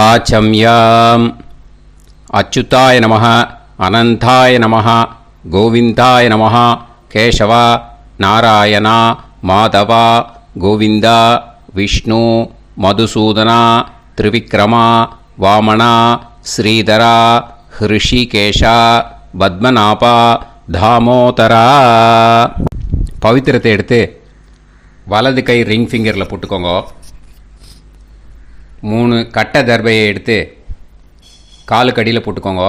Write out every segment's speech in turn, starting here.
ஆச்சம்யாம். அச்சுதாய நமः, அனந்தாய நமः, கோவிந்தாய நமः, கேசவா, நாராயணா, மாதவா, கோவிந்தா, விஷ்ணு, மதுசூதனா, திரிவிக்ரமா, வாமனா, ஸ்ரீதரா, ஹிருஷிகேஷா, பத்மநாபா, தாமோதரா. பவித்திரத்தை எடுத்து வலது கை ரிங் ஃபிங்கரில் போட்டுக்கோங்க. 3 கட்டை தர்பையை எடுத்து காலுக்கடியில் போட்டுக்கோங்க.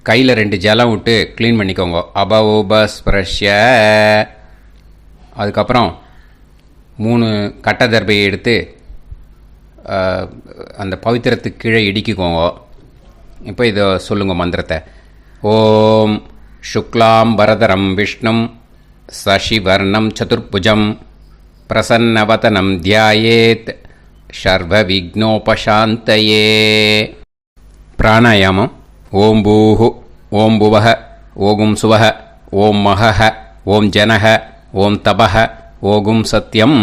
கையில் 2 ஜலம் விட்டு க்ளீன் பண்ணிக்கோங்க. அபவோபஸ்பிரஷ்ய. அதுக்கப்புறம் 3 கட்டை தர்பையை எடுத்து அந்த பவித்திரத்துக்கு கீழே இடிக்கிக்கோங்க. இப்போ இதை சொல்லுங்க மந்திரத்தை. ஓம் சுக்லாம் வரதரம் விஷ்ணும் சசிவர்ணம் சதுர்புஜம் பிரசன்னவதனம் தியாயேத் சர்வ விக்னோபசாந்தயே. பிராணாயாமம். ஓம் பூஹு, ஓம் புவஹ, ஓகும் சுவஹ, ஓம் மஹஹ, ஓம் ஜனஹ, ஓம் தபஹ, ஓகும் சத்யம்.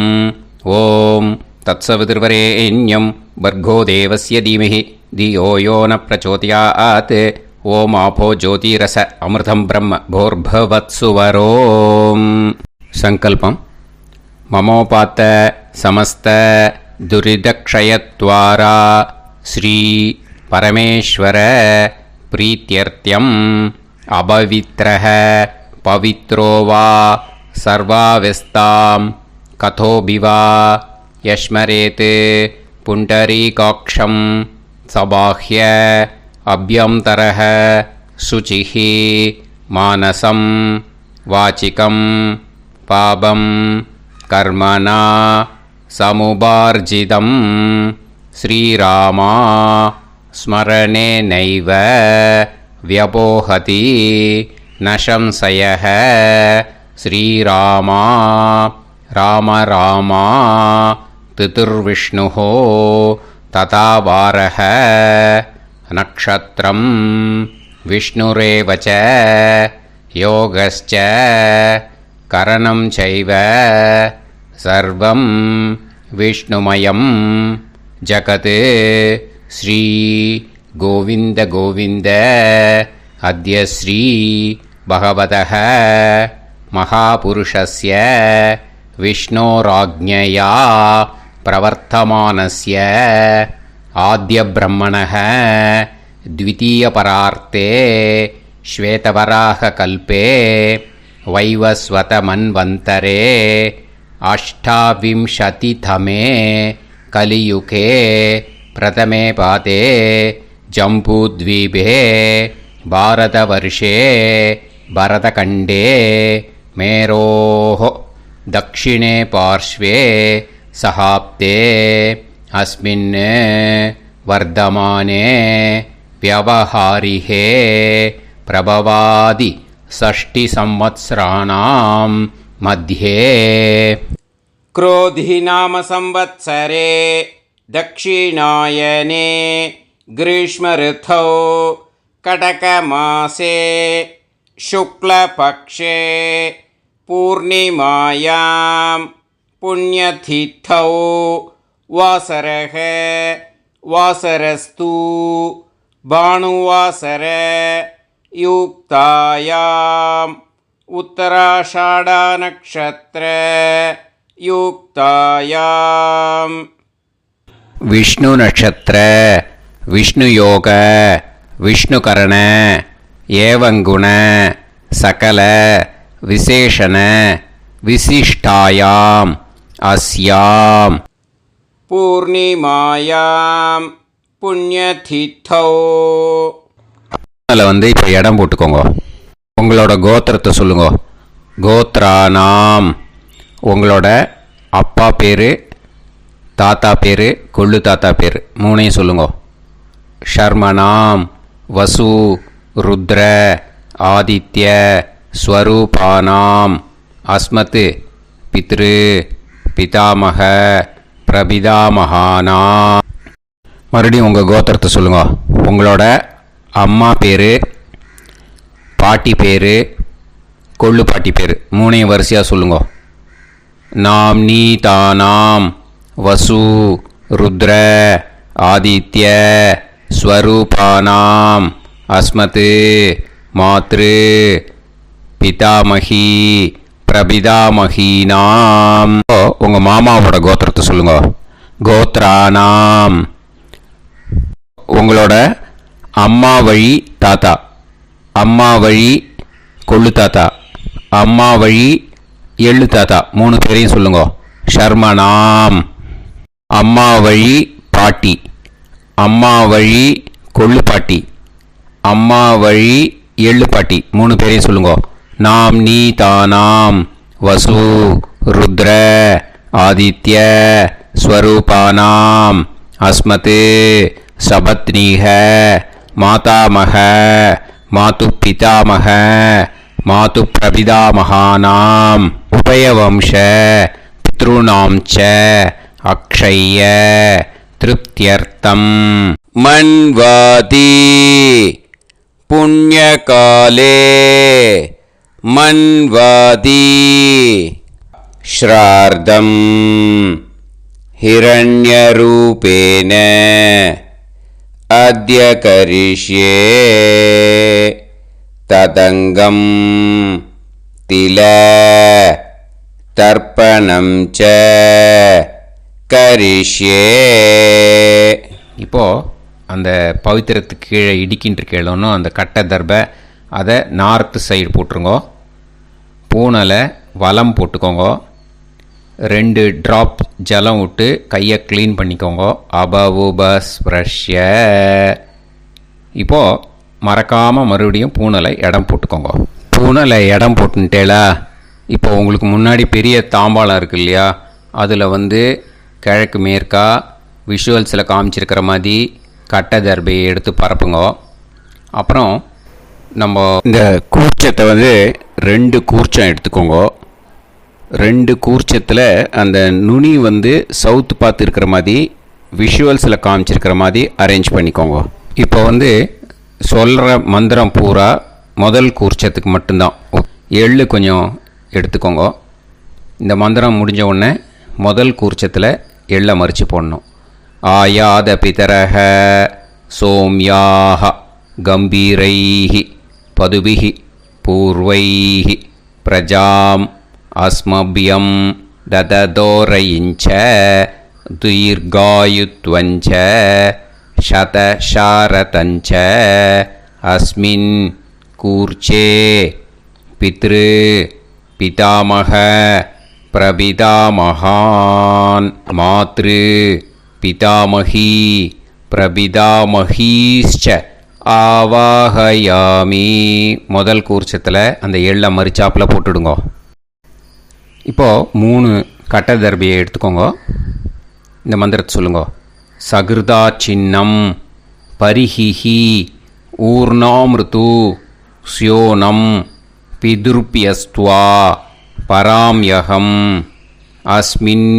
ஓம் தத்சவிதுர்வரேண்யம் பர்கோ தேவஸ்ய தீமஹி தியோ யோ ந பிரச்சோதயாத். ஓம் ஆபோ ஜோதிரச அமிர்தம் பிரம்ம போர்பவத்சுவரோம். சங்கல்பம். மமோபாத்த சமஸ்த துரிதக்ஷயத்வாரா ஸ்ரீ பரமேஸ்வர பிரீத்யர்த்தியம் அபவித்ரஹ பவித்ரோ வா சர்வாவஸ்தாம் கதோபிவா யஸ்மரேத் புண்டரீகாக்ஷம் சபாஹ்ய அப்யந்தரஹ சுசிஹ மானசம் வாசிகம் பாபம் கர்மணா சமுபார்ஜிதம் ஸ்ரீராமா ஸ்மரணேனைவ வ்யபோஹதி நசம்சயः. ஸ்ரீராமா ராம ராமா திதிர்விஷ்ணுः ததா வாரः நக்ஷத்ரம் விஷ்ணுரேவ ச யோகஸ்ச கரணம் சைவ சர்வம் விஷ்ணுமயம் ஜகத். ஸ்ரீ கோவிந்த கோவிந்த அத்ய ஸ்ரீ பகவதः மகாபுருஷஸ்ய விஷ்ணோராஜ்ஞயா பிரவர்த்தமானஸ்ய ஆத்ய பிரம்மணः த்விதீயபரார்த்தே ஸ்வேதவராக கல்பே வைவஸ்வத மன்வந்தரே அஷ்டாவிம்சதிதமே கலியுகே பிரதமே பாதே ஜம்பூத்வீபே பாரதவர்ஷே பரதகண்டே மேரோः தக்ஷிணே பார்ஷ்வே சஹாப்தே அஸ்மின் வர்தமானே व्यवहारिहे प्रभवादि षष्टि संवत्सराणां मध्ये क्रोधी नाम संवत्सरे दक्षिणायने ग्रीष्म ऋतौ कटकमासे शुक्लपक्षे पूर्णिमायां पुण्यतिथौ वासरः वासरस्तु भानुवासर युक्तायां उत्तराषाढा नक्षत्र युक्तायां विष्णु नक्षत्र विष्णु योग विष्णुकरण एवं गुण सकल विशेषण विशिष्टायां अस्यां पूर्णिमायां புண்ணியதித்தோ. அதில் இப்போ இடம் போட்டுக்கோங்க. உங்களோட கோத்திரத்தை சொல்லுங்க. கோத்ரானாம். உங்களோட அப்பா பேர், தாத்தா பேர், கொள்ளு தாத்தா பேர் 3ஐயும் சொல்லுங்க. ஷர்மனாம் வசு ருத்ர ஆதித்ய ஸ்வரூபானாம் அஸ்மத் பித்ரு பிதாமக பிரபிதாமகானாம். மறுபடியும் உங்கள் கோத்திரத்தை சொல்லுங்க. உங்களோட அம்மா பேர், பாட்டி பேர், கொள்ளு பாட்டி பேர் 3ஐயும் வரிசையாக சொல்லுங்க. நாம் நீ தானாம் வசு ருத்ர ஆதித்ய ஸ்வரூபானாம் அஸ்மத் மாத்ரு பிதாமகி பிரபிதாமகீனாம். உங்கள் மாமாவோட கோத்திரத்தை சொல்லுங்க. கோத்ரானாம். உங்களோட அம்மா வழி தாத்தா, அம்மா வழி கொள்ளு தாத்தா, அம்மா வழி எள்ளு தாத்தா 3 பேரையும் சொல்லுங்க. ஷர்மனாம். அம்மா வழி பாட்டி, அம்மா வழி கொள்ளு பாட்டி, அம்மா வழி எள்ளு பாட்டி 3 பேரையும் சொல்லுங்க. நாம் நீ தானாம் வசு ருத்ர ஆதித்ய ஸ்வரூபானாம் அஸ்மத் சபத்னீஹ மாதாமக மாது பிதாமக மாது பிரபிதாமகானாம் உபயவம்ச பித்ருணாம் ச அக்ஷய திருப்தியர்த்தம் மன்வாதி புண்ணியகாலே மன்வாதி ஸ்ரார்த்தம் ஹிரண்யரூபேன அத்ய கரிஷ்யே ததங்கம் தில தர்ப்பணம் ச கரிஷ்யே. இப்போது அந்த பவித்திரத்துக்கு கீழே இடிக்கின்ற கீழே அந்த கட்டை தர்பை அதை நார்த்து சைடு போட்டுருங்கோ. பூனலை வலம் போட்டுக்கோங்க. 2 ட்ராப் ஜலம் விட்டு கையை க்ளீன் பண்ணிக்கோங்க. அபவுபஸ்ப்ரஷ்ய. இப்போது மறக்காமல் மறுபடியும் பூனலை இடம் போட்டுக்கோங்க. பூனலை இடம் போட்டுட்டேலா. இப்போ உங்களுக்கு முன்னாடி பெரிய தாம்பாளம் இருக்கு இல்லையா, அதில் கிழக்கு மேற்கா விஷுவல்ஸில் காமிச்சிருக்கிற மாதிரி கட்டை தர்பையை எடுத்து பரப்புங்க. அப்புறம் நம்ம இந்த கூர்ச்சத்தை 2 கூர்ச்சம் எடுத்துக்கோங்க. 2 கூர்ச்சத்தில் அந்த நுனி சவுத்து பார்த்து இருக்கிற மாதிரி விஷுவல்ஸில் காமிச்சிருக்கிற மாதிரி அரேஞ்ச் பண்ணிக்கோங்க. இப்போ சொல்கிற மந்திரம் பூரா முதல் கூர்ச்சத்துக்கு மட்டும்தான். எள்ளு கொஞ்சம் எடுத்துக்கோங்க. இந்த மந்திரம் முடிஞ்ச உடனே முதல் கூர்ச்சத்தில் எள்ளை மறித்து போடணும். ஆயாத பிதரஹ சோம்யாக கம்பீரைஹி பதுபிஹி பூர்வைஹி பிரஜாம் அஸ்மபியம் தததோரயிஞ்ச தீர்காயுத்வஞ்ச சதசாரதஞ்ச அஸ்மின் கூர்ச்சே பித்ரு பிதாமக பிரபிதாமகான் மாத்ரு பிதாமகி பிரபிதாமகீஷ்ச ஆவாஹயாமி. முதல் கூர்ச்சத்தில் அந்த எள்ளை மறிச்சாப்பில் போட்டுடுங்க. இப்போது 3 கட்டை தர்பியை எடுத்துக்கோங்க. இந்த மந்திரத்தை சொல்லுங்க. சகிருதா சின்னம் பரிஹிஹி ஊர்ணாமிருத்து ஸ்யோனம் பிதுர்பியஸ்துவா பராம்யகம் அஸ்மின்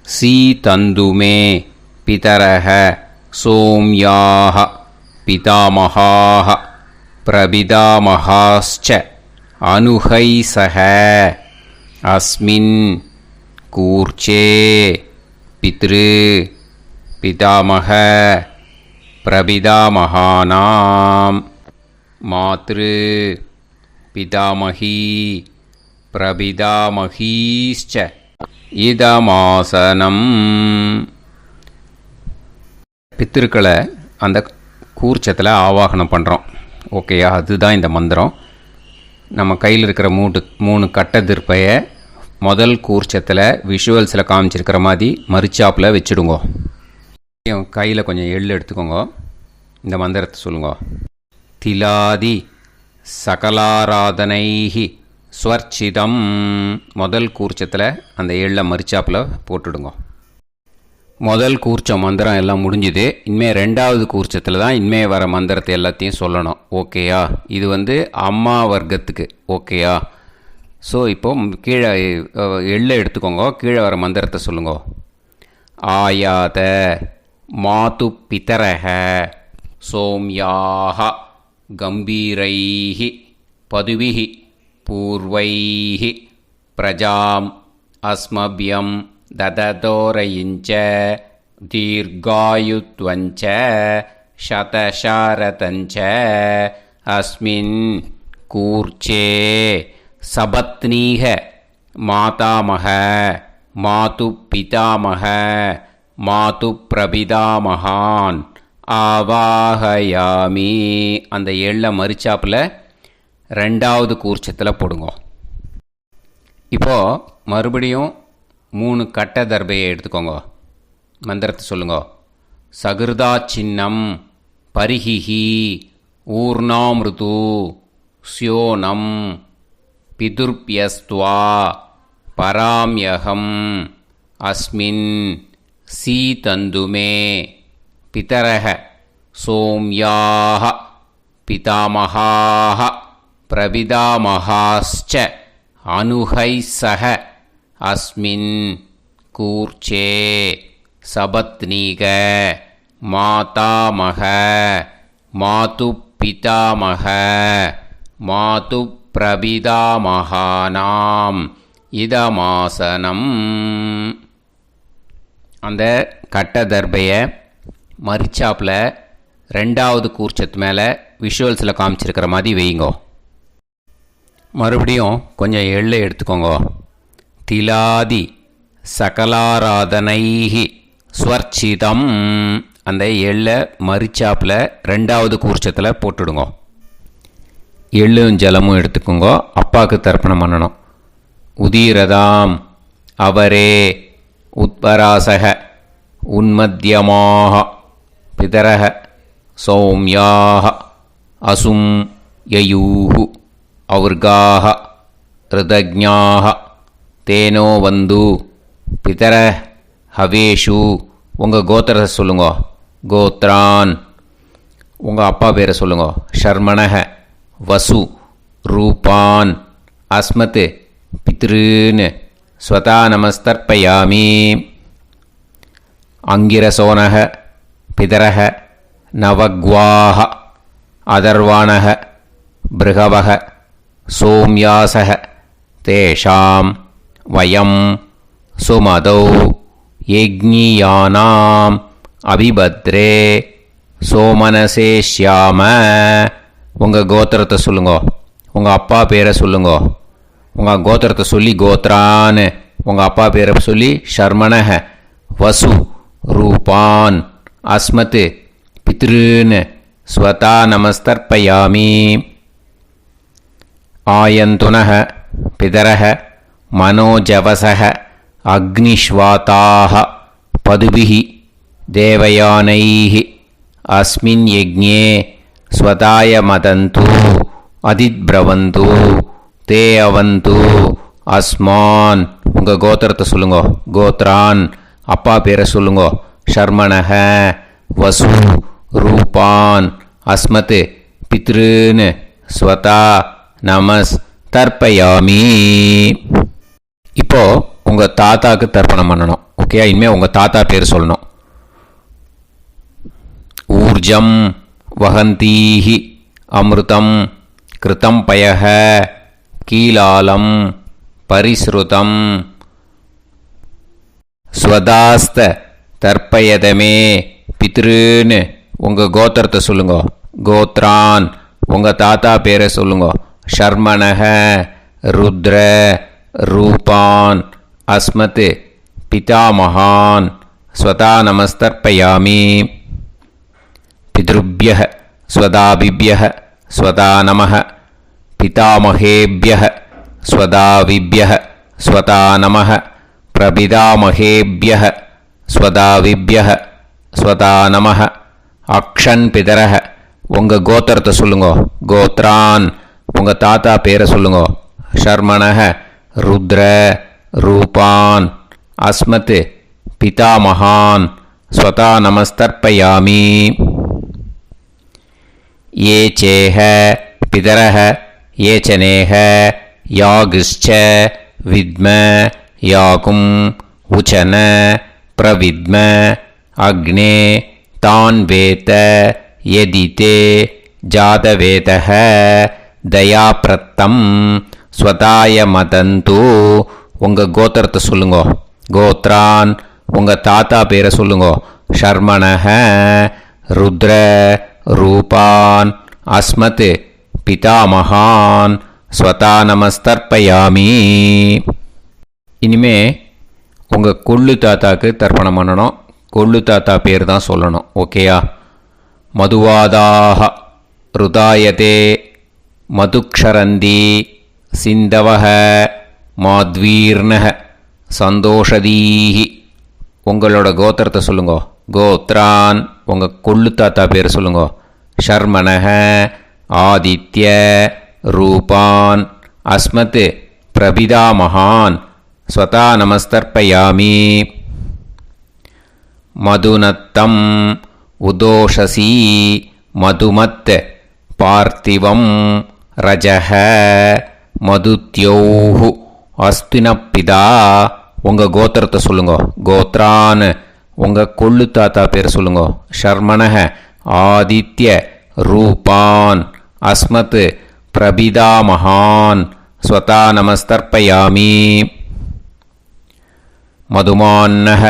சீதந்துமே பிதரஹ சோம்யாக பிதாமகாः பிரபிதாமகாश्च அனுஹைசஹ அஸ்மின் கூர்ச்சே பித்ரு பிதாமக பிரபிதாமகானாம் மாத்ரு பிதாமகி பிரபிதாமகீश्च இதமாசனம். பித்திருக்களை அந்த கூர்ச்சத்தில் ஆவாகனம் பண்ணுறோம். ஓகேயா? அதுதான் இந்த மந்திரம். நம்ம கையில் இருக்கிற 3 கட்டை திருப்பையை முதல் கூர்ச்சத்தில் விஷுவல்ஸில் காமிச்சிருக்கிற மாதிரி மறிச்சாப்பில் வச்சுடுங்க. கையில் கொஞ்சம் எள்ளு எடுத்துக்கோங்க. இந்த மந்திரத்தை சொல்லுங்க. திலாதி சகலாராதனைஹி ஸ்வர்ச்சிதம். முதல் கூர்ச்சத்தில் அந்த எள்ளை மறிச்சாப்பில் போட்டுடுங்க. முதல் கூர்ச்சம் மந்திரம் எல்லாம் முடிஞ்சுது. இனிமேல் 2வது கூர்ச்சத்தில் தான் இனிமேல் வர மந்திரத்தை எல்லாத்தையும் சொல்லணும். ஓகேயா? இது அம்மா வர்க்கத்துக்கு. ஓகேயா? ஸோ இப்போது கீழே எள்ளை எடுத்துக்கோங்க. கீழே வர மந்திரத்தை சொல்லுங்க. ஆயாத மாது பிதரஹ சோம்யாக கம்பீரைஹி பதுவிஹி பூர்வைஹி பிரஜாம் அஸ்மபியம் தததோரயிஞ்ச தீர்காயுத்வஞ்ச சதசாரதஞ்ச அஸ்மின் கூர்ச்சே சபத்னீக மாதாமக மாது பிதாமக மாது பிரபிதாமகான் ஆவாஹயாமி. அந்த எள்ள மரிச்சாப்பில் ரெண்டாவது கூர்ச்சத்தில் போடுங்க. இப்போது மறுபடியும் 3 கட்ட தர்பையை எடுத்துக்கோங்க. மந்திரத்தை சொல்லுங்க. சகிருதா சின்னம் பரிஹிஹி ஊர்ணாமிருது ஸ்யோனம் பிதுர்பியஸ்துவா பராம்யகம் அஸ்மின் சீதந்துமே பிதரஹ சோம்யாஹ பிதாமஹாஹ பிரபிதாமஹாஸ்ச அனுஹைசஹ அஸ்மின் கூர்ச்சே சபத்னீக மாதாமக மாது பிதாமக மாது பிரபிதாமகானாம் இதமாசனம். அந்த கட்ட தர்பையை மரிச்சாப்பில் ரெண்டாவது கூர்ச்சத்து மேலே விஷுவல்ஸில் காமிச்சிருக்கிற மாதிரி வைங்கோ. மறுபடியும் கொஞ்சம் எள்ளை எடுத்துக்கோங்க. திலாதி சகலாராதனைஹி ஸ்வர்ச்சிதம். அந்த எள்ளை மரிச்சாப்பில் ரெண்டாவது கூர்ச்சத்தில் போட்டுடுங்க. எள்ளும் ஜலமும் எடுத்துக்கோங்க. அப்பாவுக்கு தர்ப்பணம் பண்ணணும். உதீரதாம் அவரே உத்பராசக உன்மத்தியமாக பிதரக சௌம்யாக அசும் யயூஹு அவுர்காக ரிதஜ்ஞாக தேனோ வந்து பிதர ஹவேஷு. உங்கள் கோத்திரத்தை சொல்லுங்க. கோத்ரான். உங்கள் அப்பா பேரை சொல்லுங்க. ஷர்மணக வசு ரூபான் அஸ்மத் பித்ருன்னு ஸ்வதா நமஸ்தர்ப்பயாமி. அங்கிரசோனக பிதரக நவக்வாஹ அதர்வாணக பிருகவக சோம்யாசக தேஷாம் வயம் சுமதௌ யஜ்ஞியானாம் அபிபத்ரே சோமனசேஷ்யாம. உங்கள் கோத்திரத்தை சொல்லுங்க. உங்கள் அப்பா பேரை சொல்லுங்க. உங்கள் கோத்திரத்தை சொல்லி கோத்ரான்னு, உங்கள் அப்பா பேரை சொல்லி ஷர்மணக வசு ரூபான் அஸ்மத் பித்ருன்னு ஸ்வதா நமஸ்தர்ப்பயாமி. ஆயந்துனக பிதரக மனோஜவசக அக்னிஷ்வாதாக பதுபிஹி தேவயானைஹி அஸ்மின் யஜ்ஞே ஸ்வதாய மதந்து அதித்பிரவந்து தே அவது அஸ்மான். உங்கள் கோத்திரத்தை சொல்லுங்க. கோத்ரான். அப்பா பேரை சொல்லுங்க. ஷர்மணக வசு ரூபான் அஸ்மத் பித்ருன்னு ஸ்வதா நமஸ் தர்ப்பயாமி. இப்போது உங்கள் தாத்தாவுக்கு தர்ப்பணம் பண்ணணும். ஓகே, இனிமேல் உங்கள் தாத்தா பேர் சொல்லணும். ஊர்ஜம் வஹந்தீஹி அமிர்தம் கிருதம் பயஹ கீலாலம் பரிஸ்ருதம் ஸ்வதாஸ்த தர்ப்பயதமே பித்ருன்னு. உங்கள் கோத்திரத்தை சொல்லுங்க. கோத்ரான். உங்கள் தாத்தா பேரை சொல்லுங்க. ஷர்மணக ருத்ர ரூபான் அஸ்மத் பிதாமகான் ஸ்வதா நமஸ்தர்ப்பயாமி. பித்ருப்யஹ ஸ்வதாபிப்யஹ ஸ்வதா நமஹ பிதாமகேப்யஹ ஸ்வதாவிப்யஹ ஸ்வதா நமஹ பிரபிதாமகேப்யஹ ஸ்வதாவிப்யஹ ஸ்வதா நமஹ. அக்ஷன் பிதரஹ. உங்கள் கோத்திரத்தை சொல்லுங்க. கோத்ரான். உங்கள் தாத்தா பேரை சொல்லுங்க. ஷர்மணக ருத்ர ரூபான் அஸ்மத் பிதாமகான் ஸ்வதா நமஸ்தர்ப்பயாமி. ये चेह पितरः ये चनेह यागश्च विद्म याकुम् उचन प्रविद्म अग्ने तान् वेत यदिते जातवेतः दयाप्रत्तं स्वताय मदन्तु. உங்கள் கோத்திரத்தை சொல்லுங்க. கோத்ரான். உங்கள் தாத்தா பேரை சொல்லுங்க. शर्मणः रुद्र रूपान् अस्मत् पितामहान् स्वता नमस्तर्पयामि. இனிமே உங்கள் கொள்ளு தாத்தாக்கு தர்ப்பணம் பண்ணணும். கொள்ளு தாத்தா பேர் தான் சொல்லணும். ஓகேயா? மதுவாதாக ருதாயதே மதுக்ஷரந்தி சிந்தவக மாத்வீர்ணக சந்தோஷதீஹி. உங்களோட கோத்திரத்தை சொல்லுங்க. கோத்ரான் உங்கள் கொள்ளு தாத்தா பேர் சொல்லுங்க. ஷர்மணக ஆதித்ய ரூபான் அஸ்மத் பிரபிதாமகான் ஸ்வதா நமஸ்தர்ப்பயாமி. மதுநத்தம் உதோஷசி மதுமத் பார்த்திவம் ரஜஹ மதுத்யோஹு அஸ்தினப்பிதா. உங்கள் கோத்திரத்தை சொல்லுங்க. கோத்ரான் உங்கள் கொள்ளு தாத்தா பேர் சொல்லுங்க. ஷர்மணஹ ஆதித்ய ரூபான் அஸ்மத் பிரபிதாமகான் ஸ்வதா நமஸ்தர்ப்பயாமி. மதுமான்னஹ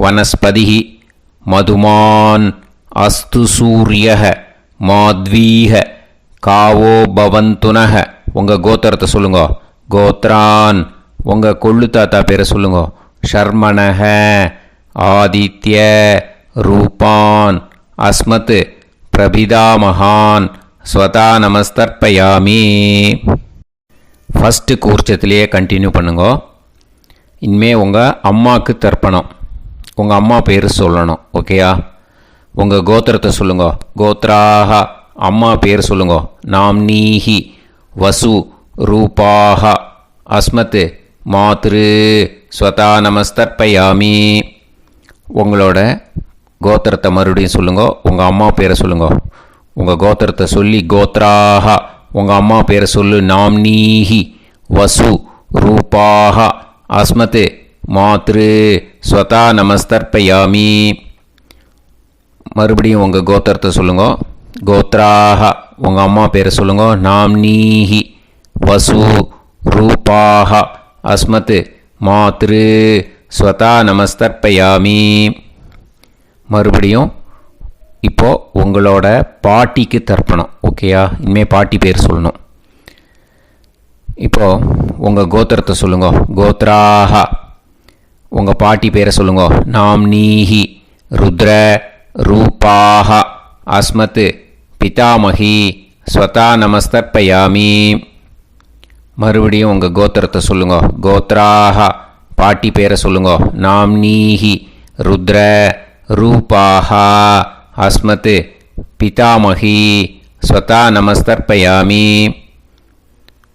வனஸ்பதிஹி மதுமான் அஸ்து சூரியஹ மாத்வீஹ காவோ பவந்துனஹ. உங்கள் கோத்திரத்தை சொல்லுங்க. கோத்ரான் உங்கள் கொள்ளு தாத்தா பேரை சொல்லுங்க. ஷர்மணஹ ஆதித்ய ரூபான் அஸ்மத் பிரபிதாமகான் ஸ்வதா நமஸ்தர்ப்பயாமி. ஃபஸ்ட்டு கூர்ச்சத்திலேயே கண்டினியூ பண்ணுங்க. இனிமே உங்கள் அம்மாவுக்கு தர்ப்பணம். உங்கள் அம்மா பேர் சொல்லணும். ஓகேயா? உங்கள் கோத்திரத்தை சொல்லுங்க. கோத்ராக அம்மா பேர் சொல்லுங்க. நாம்னீஹி வசு ரூபாக அஸ்மத் மாத்ரு ஸ்வதா நமஸ்தர்ப்பயாமி. உங்களோட கோத்திரத்தை மறுபடியும் சொல்லுங்க. உங்கள் அம்மா பேரை சொல்லுங்க. உங்கள் கோத்திரத்தை சொல்லி கோத்ராக உங்கள் அம்மா பேரை சொல்லு. நாம்னீஹி வசு ரூபாக அஸ்மத் மாத்ரு ஸ்வதா நமஸ்தர்ப்பயாமி. மறுபடியும் உங்கள் கோத்திரத்தை சொல்லுங்க. கோத்ராக உங்கள் அம்மா பேரை சொல்லுங்க. நாம்னீஹி வசு ரூபாக அஸ்மத் மாத்ரு ஸ்வதா நமஸ்தர்ப்பயாமி. மறுபடியும் இப்போது உங்களோட பாட்டிக்கு தர்ப்பணம். ஓகேயா? இனிமேல் பாட்டி பேர் சொல்லணும். இப்போது உங்கள் கோத்திரத்தை சொல்லுங்க. கோத்ராக உங்கள் பாட்டி பேரை சொல்லுங்க. நாம்னீஹி ருத்ர ரூபாக அஸ்மத் பிதாமகி ஸ்வதா நமஸ்தர்ப்பயாமி. மறுபடியும் உங்கள் கோத்திரத்தை சொல்லுங்க. கோத்ராக பாட்டி பேரை சொல்லுங்க. நாம்னீஹி ருத்ர ரூபாக அஸ்மத் பிதாமகி ஸ்வதா நமஸ்தர்ப்பயாமி.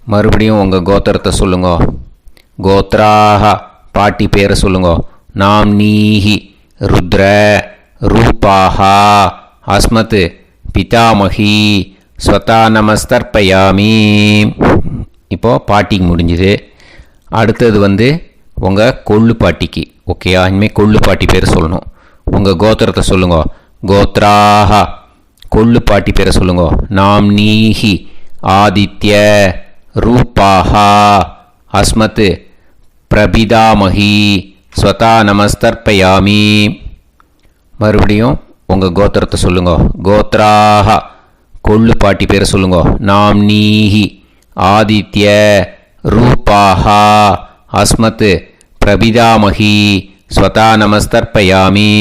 மறுபடியும் உங்கள் கோத்திரத்தை சொல்லுங்க. கோத்ராக பாட்டி பேரை சொல்லுங்க. நாம்னீஹி ருத்ர ரூபாக அஸ்மத் பிதாமகி ஸ்வதா நமஸ்தர்ப்பயாமி. இப்போது பாட்டிக்கு முடிஞ்சுது. அடுத்தது உங்கள் கொள்ளு பாட்டிக்கு. ஓகேயா? இனிமேல் கொள்ளு பாட்டி பேர் சொல்லணும். உங்கள் கோத்திரத்தை சொல்லுங்க. கோத்ராக கொள்ளு பாட்டி பேரை சொல்லுங்க. நாம்னீஹி ஆதித்ய ரூபாக அஸ்மத் பிரபிதாமகி ஸ்வதா நமஸ்தர்ப்பயாமி. மறுபடியும் உங்கள் கோத்திரத்தை சொல்லுங்க. கோத்ராக கொள்ளு பாட்டி பேரை சொல்லுங்க. நாம்னீஹி ஆதித்ய ரூபாக அஸ்மத் பிரபிதாமகி ஸ்வதா நமஸ்தர்ப்பயாமி.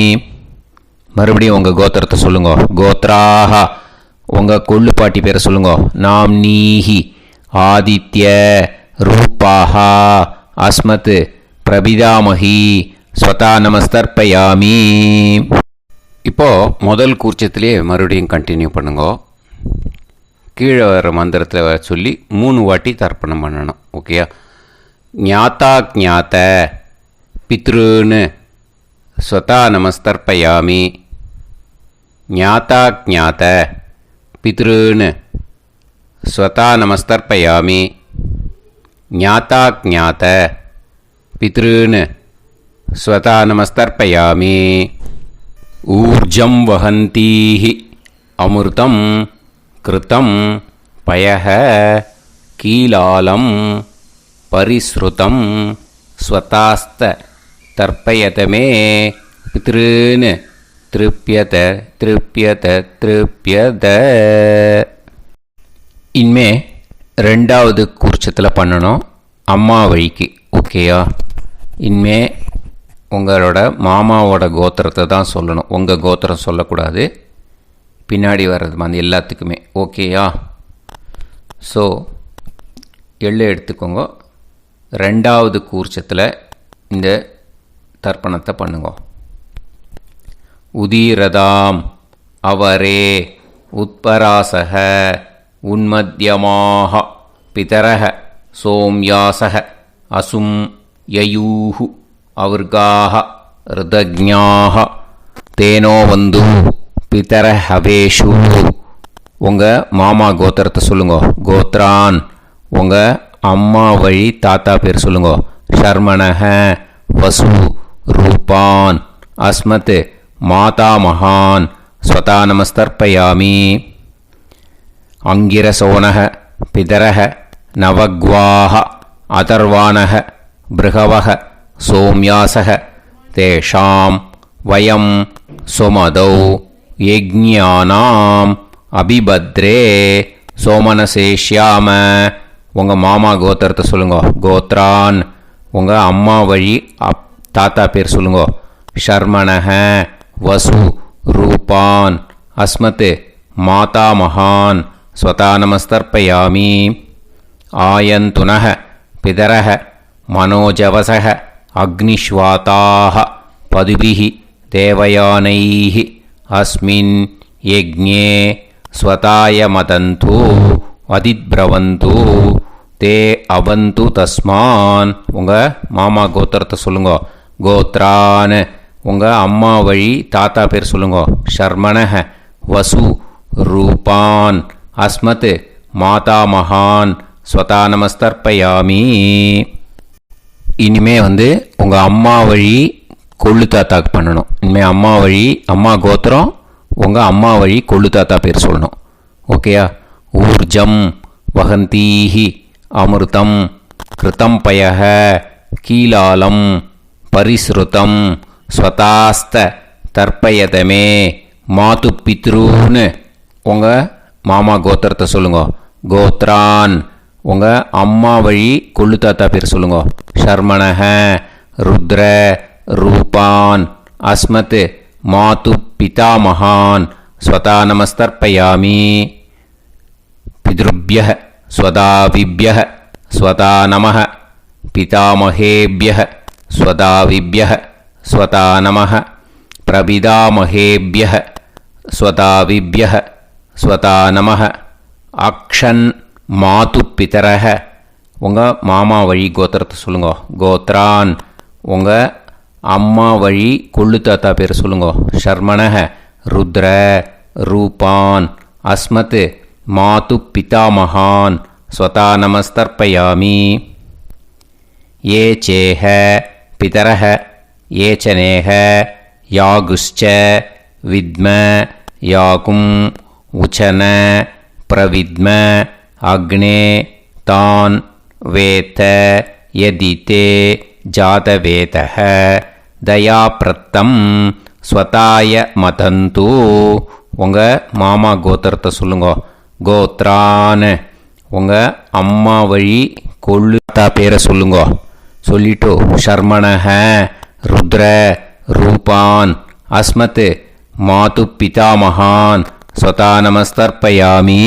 மறுபடியும் உங்கள் கோத்திரத்தை சொல்லுங்க. கோத்ராக உங்கள் கொள்ளு பாட்டி பேரை சொல்லுங்க. நாம்னீஹி ஆதித்ய ரூபாக அஸ்மத் பிரபிதாமகி ஸ்வதா நமஸ்தர்ப்பயாமி. இப்போது முதல் கூர்ச்சத்திலே மறுபடியும் கண்டினியூ பண்ணுங்க. கீழே வர மந்திரத்தில் சொல்லி 3 வாட்டி தர்ப்பணம் பண்ணணும். ஓகேயா? ஞாத்தா ஞாத்த பித்ருன்னு ஸ்வதா நமஸ்தர்ப்பயாமி. ஞாத்தா ஞாத்த பித்ருன்னு ஸ்வதா நமஸ்தர்ப்பயாமி. ஞாத்தா ஞாத்த பித்ருன்னு ஸ்வதா நமஸ்தர்ப்பயாமி. ஊர்ஜம் வஹந்தீஹி அமிர்தம் கிருதம் பயஹ கீலாலம் பரிஸ்ருதம் ஸ்வதாஸ்த தர்ப்பயதமே பித்ருன்னு திருப்யத திருப்யத திருப்யத. இனிமே ரெண்டாவது கூர்ச்சத்தில் பண்ணணும், அம்மா வழிக்கு. ஓகேயா? இனிமே உங்களோட மாமாவோட கோத்திரத்தை தான் சொல்லணும், உங்கள் கோத்திரம் சொல்லக்கூடாது. பின்னாடி வர்றது மாதிரி எல்லாத்துக்குமே. ஓகேயா? ஸோ எள்ளு எடுத்துக்கோங்க. ரெண்டாவது கூர்ச்சத்தில் இந்த தர்ப்பணத்தை பண்ணுங்க. உதீரதாம் அவரே உத்பராசக உன்மத்யமாக பிதரக சோம்யாசக அசும் யயூஹு அவர்காக ருதஜ்ஞாக தேனோ வந்து பிதர ஹவேஷு. உங்கள் மாமா கோத்திரத்தை சொல்லுங்க. கோத்ரான் உங்கள் அம்மா வழி தாத்தா பேர் சொல்லுங்க. ஷர்மணஹ வசு ரூபான் அஸ்மத் மாதா மகான் ஸ்வதா நமஸ்தர்ப்பயாமி. அங்கிரசோனஹ பிதரஹ நவக்வாஹ அதர்வாணஹ பிருகவஹ சோம்யாசஹ தேஷாம் வயம் சுமதௌ யஜ்ஞானாம் அபிபத்ரே சோமனசேஷ்யாம. உங்கள் மாமா கோத்திரத்தை சொல்லுங்க. கோத்ரான் உங்கள் அம்மா வழி தாத்தா பேர் சொல்லுங்க. ஷர்மணஹ வசு ரூபான் அஸ்மத் மாதா மகான் ஸ்வதா நமஸ்தர்ப்பயாமி. ஆயந்துனஹ பிதரஹ மனோஜவசஹ அக்னிஷ்வாதாஹ பதுபிஹி தேவயானைஹி அஸ்மின் யஜ்ஞே ஸ்வதாய மதந்து அதித்பிரவந்து தே அபந்து தஸ்மான். உங்கள் மாமா கோத்திரத்தை சொல்லுங்க. கோத்ரான் உங்கள் அம்மா வழி தாத்தா பேர் சொல்லுங்க. ஷர்மணஹ வசு ரூபான் அஸ்மத் மாதா மகான் ஸ்வதா நமஸ்தர்ப்பயாமி. இனிமே உங்கள் அம்மா வழி கொள்ளு தாத்தாக்கு பண்ணணும். இனிமேல் அம்மா வழி அம்மா கோத்திரம் உங்கள் அம்மா வழி கொள்ளு தாத்தா பேர் சொல்லணும். ஓகேயா? ஊர்ஜம் வகந்தீஹி அமிர்தம் கிருதம் பயஹ கீலாலம் பரிஸ்ருதம் ஸ்வதாஸ்த தர்ப்பயதமே மாது பித்ருன்னு. உங்கள் மாமா கோத்திரத்தை சொல்லுங்க. கோத்ரான் உங்கள் அம்மா வழி கொள்ளு தாத்தா பேர் சொல்லுங்க. ஷர்மணஹ ருத்ர ரூபான் அஸ்மத் மாது பிதாமகான் ஸ்வதா நமஸ்தர்ப்பயாமி. பித்ருப்யஹ ஸ்வதாவிப்யஹ ஸ்வதா நமஹ பிதாமகேப்யஹ ஸ்வதாவிப்யஹ ஸ்வதா நமஹ பிரபிதாமகேப்யஹ ஸ்வதாவிப்யஹ ஸ்வதா நமஹ. அக்ஷன் மாது பிதரஹ உங்கள் மாமா வழி கோத்திரத்தை சொல்லுங்க. கோத்ரான் உங்கள் அம்மா வழி கொள்ளு தாத்தா பேர் சொல்லுங்க. ஷர்மணஹ ருத்ர ரூபான் அஸ்மத் மாது பிதாமகான் ஸ்வதா நமஸ்தர்ப்பயாமி. ஏ சேஹ பிதரஹ ஏச்சனேஹ யாகுஷ்ச வித்ம யாகும் உச்சன பிரவித்ம அக்னே தான் வேத யதிதே ஜாதவேதஹ தயாப்ரத்தம் ஸ்வதாய மதந்து. உங்கள் மாமா கோத்திரத்தை சொல்லுங்க. கோத்ரான் உங்கள் அம்மா வழி கொள்ளு தாத்தா பேரை சொல்லுங்க. சொல்லிட்டு ஷர்மணஹ ருத்ர ரூபான் அஸ்மத் மாது பிதாமகான் ஸ்வதா நமஸ்தர்ப்பயாமி.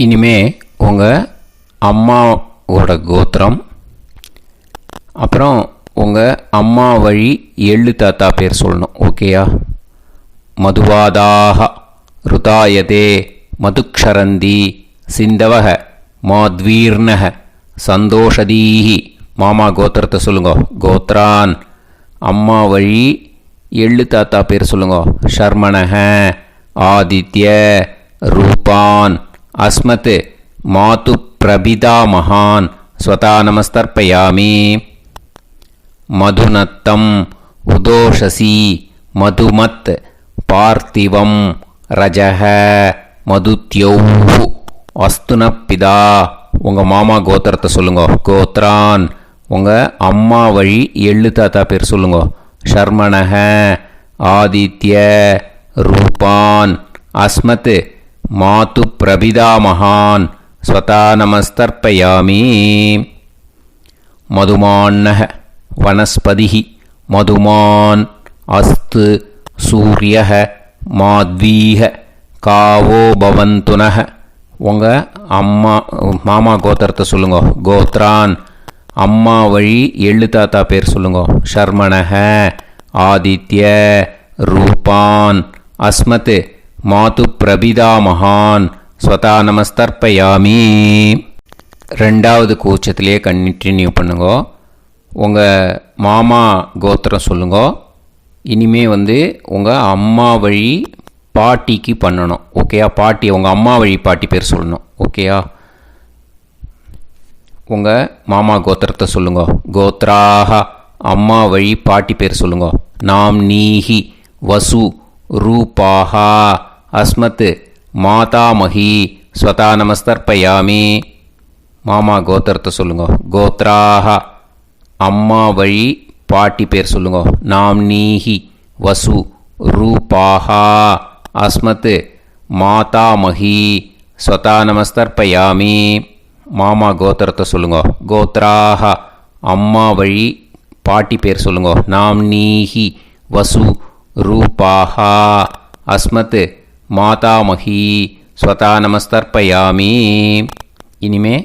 இனிமே உங்கள் அம்மாவோட கோத்திரம், அப்புறம் உங்கள் அம்மா வழி எள்ளு தாத்தா பேர் சொல்லணும். ஓகேயா? மதுவாதாக ருதாயதே மதுக்ஷரந்தி சிந்தவக மாத்வீர்ணக சந்தோஷதீஹி. மாமா கோத்திரத்தை சொல்லுங்க. கோத்ரான் அம்மா வழி எள்ளு தாத்தா பேர் சொல்லுங்க. ஷர்மணஹ ஆதித்ய ரூபான் அஸ்மத் மாது பிரபிதா மகான் ஸ்வதா நமஸ்தர்ப்பயாமி. மதுநத்தம் உதோஷசி மதுமத் பார்த்திவம் ரஜஹ மதுத்யௌஹு அஸ்துனப்பிதா. உங்கள் மாமா கோத்திரத்தை சொல்லுங்க. கோத்ரான் உங்கள் அம்மா வழி எள்ளு தாத்தா பேர் சொல்லுங்க. ஷர்மணஹ ஆதித்ய ரூபான் அஸ்மத் மாது பிரபிதாமகான் ஸ்வதா நமஸ்தர்ப்பயாமி. மதுமான்னः வனஸ்பதிः மதுமான் அஸ்து சூரியः மாத்வீஹ காவோ பவந்துனः. உங்கள் மாமா கோத்திரத்தை சொல்லுங்க. கோத்ரான் அம்மா வழி எள்ளு தாத்தா பேர் சொல்லுங்க. ஷர்மணஹ ஆதித்ய ரூபான் அஸ்மத் மாது பிரபிதாமகான் ஸ்வதா நமஸ்தர்ப்பயாமி. ரெண்டாவது கூச்சத்திலே கண்டினியூ பண்ணுங்க. உங்கள் மாமா கோத்திரம் சொல்லுங்க. இனிமே உங்கள் அம்மா வழி பாட்டிக்கு பண்ணணும். ஓகேயா? பாட்டி உங்கள் அம்மா வழி பாட்டி பேர் சொல்லணும். ஓகேயா? உங்கள் மாமா கோத்திரத்தை சொல்லுங்க. கோத்ராக அம்மா வழி பாட்டி பேர் சொல்லுங்க. நாம் நீஹி வசு ரூபாஹா அஸ்மத் மாதாமஹி ஸ்வதா நமஸ்தர்ப்பயாமி. மாமா கோத்திரத்தை சொல்லுங்க. கோத்ராக அம்மா வழி பாட்டி பேர் சொல்லுங்க. நாம் நீஹி வசு ரூபாஹா அஸ்மத் மாதாமஹி ஸ்வதா நமஸ்தர்ப்பயாமி. மாமா கோத்திரத்தை சொல்லுங்க. கோத்ராக அம்மா வழி பாட்டி பேர் சொல்லுங்க. நாம் நீஹி வசு ரூபாஹா அஸ்மத் மாதாமஹி ஸ்வதா நமஸ்தர்ப்பயாமி. இனிமே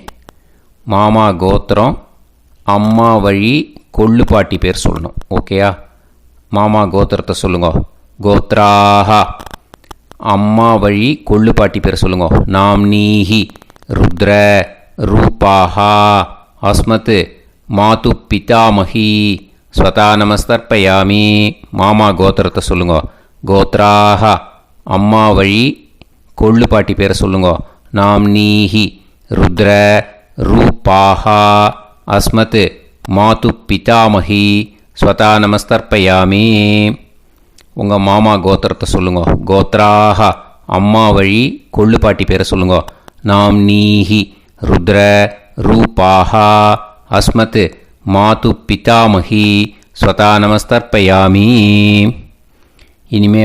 மாமா கோத்திரம் அம்மா வழி கொள்ளு பாட்டி பேர் சொல்லணும். ஓகேயா? மாமா கோத்திரத்தை சொல்லுங்க. கோத்ராக அம்மா வழி கொள்ளு பாட்டி பேர் சொல்லுங்க. நாம் நீஹி ருத்ர ரூபாஹா அஸ்மத் மாது பிதாமஹி ஸ்வதா நமஸ்தர்ப்பயாமி. மாமா கோத்திரத்தை சொல்லுங்க. கோத்ராக அம்மா வழி கொள்ளு பாட்டி பேரை சொல்லுங்க. நாம் நீஹி ருத்ர ரூபாஹா அஸ்மத் மாது பிதாமஹி ஸ்வதா நமஸ்தர்ப்பயாமி. உங்கள் மாமா கோத்திரத்தை சொல்லுங்க. கோத்ராக அம்மா வழி கொள்ளு பாட்டி பேரை சொல்லுங்க. நாம் நீஹி ருத்ர ரூபாஹா அஸ்மத் மாது பிதாமஹி ஸ்வதா நமஸ்தர்ப்பயாமி. இனிமே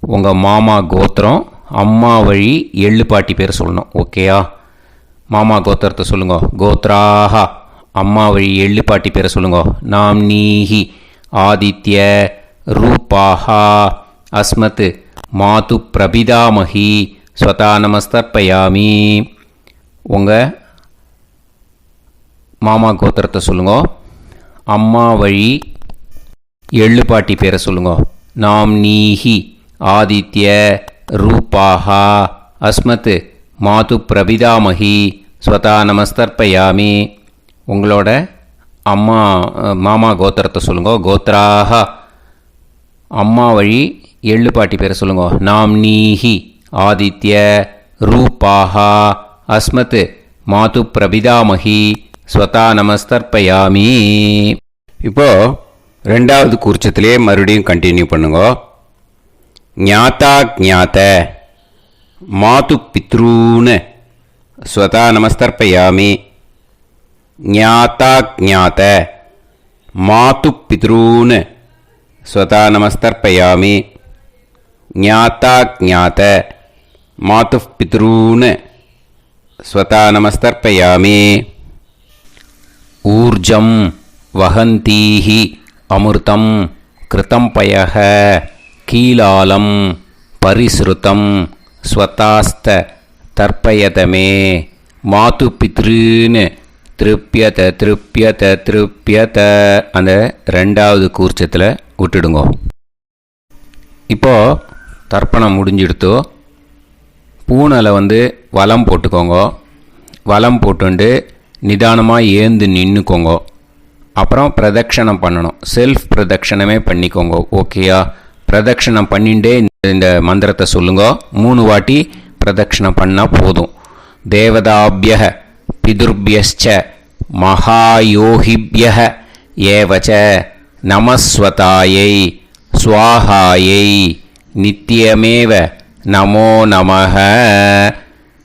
உங்கள் மாமா கோத்திரம் அம்மா வழி எள்ளு பாட்டி பேர் சொல்லணும். ஓகேயா? மாமா கோத்திரத்தை சொல்லுங்க. கோத்ராக அம்மா வழி எள்ளு பாட்டி பேரை சொல்லுங்க. நாம் நீஹி ஆதித்ய ரூபாஹா அஸ்மத் மாது பிரபிதாமஹி ஸ்வதா நமஸ்தர்ப்பயாமி. உங்கள் மாமா கோத்திரத்தை சொல்லுங்க. அம்மா வழி எள்ளு பாட்டி பேரை சொல்லுங்க. நாம் நீஹி ஆதித்ய ரூபாஹா அஸ்மத் மாது பிரபிதாமஹி ஸ்வதா நமஸ்தர்ப்பயாமி. உங்களோட மாமா கோத்திரத்தை சொல்லுங்க. கோத்ராக அம்மா வழி எள்ளு பாட்டி பேரை சொல்லுங்க. நாம் நீஹி ஆதித்ய ரூபாஹா அஸ்மத் மாது பிரபிதாமஹி ஸ்வதா நமஸ்தர்ப்பயாமி. இப்போது ரெண்டாவது கூர்ச்சத்திலே மறுபடியும் கண்டினியூ பண்ணுங்க. ஞாதா ஞாத மாது பித்ரூன் ஸ்வதா நமஸ்தர்ப்பயாமி. ஞாதா ஞாத மாது பித்ரூன் ஸ்வதா நமஸ்தர்ப்பயாமி. ஞாதா ஞாத மாது பித்ரூன் ஸ்வதா நமஸ்தர்ப்பயாமி. ஊர்ஜம் வஹந்தீஹி அமிர்தம் கிருதம் பயஹ கீலாலம் பரிஸ்ருதம் ஸ்வதாஸ்த தர்ப்பயதமே மாது பித்ருன்னு திருப்பியத திருப்பியத திருப்பியத அந்த ரெண்டாவது கூர்ச்சத்தில் விட்டுடுங்க. இப்போது தர்ப்பணம் முடிஞ்சிடுத்தோ பூனலை வலம் போட்டுக்கோங்க. வலம் போட்டுண்டு நிதானமாக ஏந்து நின்றுக்கோங்க. அப்புறம் பிரதட்சணம் பண்ணணும். செல்ஃப் பிரதட்சணமே பண்ணிக்கோங்க. ஓகேயா? பிரதட்சணம் பண்ணிண்டே இந்த மந்திரத்தை சொல்லுங்க. 3 வாட்டி பிரதட்சணம் பண்ணால் போதும். தேவதாபிய பிதுர்பியச்ச மகாயோகிபிய ஏவச்ச நமஸ்வதாயை ஸ்வாஹாயை நித்யமேவ நமோ நமஹ.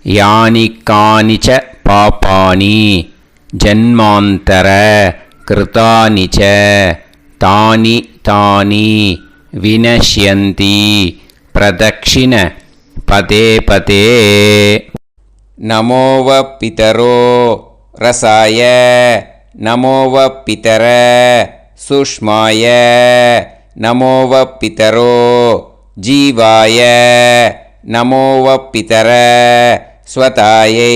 யானி கானிச்ச பாபானி ஜன்மாந்தர கிருதானி ச தானி தானி विनश्यन्ति प्रदक्षिण पदे पदे नमो वः पितरो रसाय नमो वः पितर सुष्माय नमो वः पितरो जीवाय नमो वः पितर स्वतायै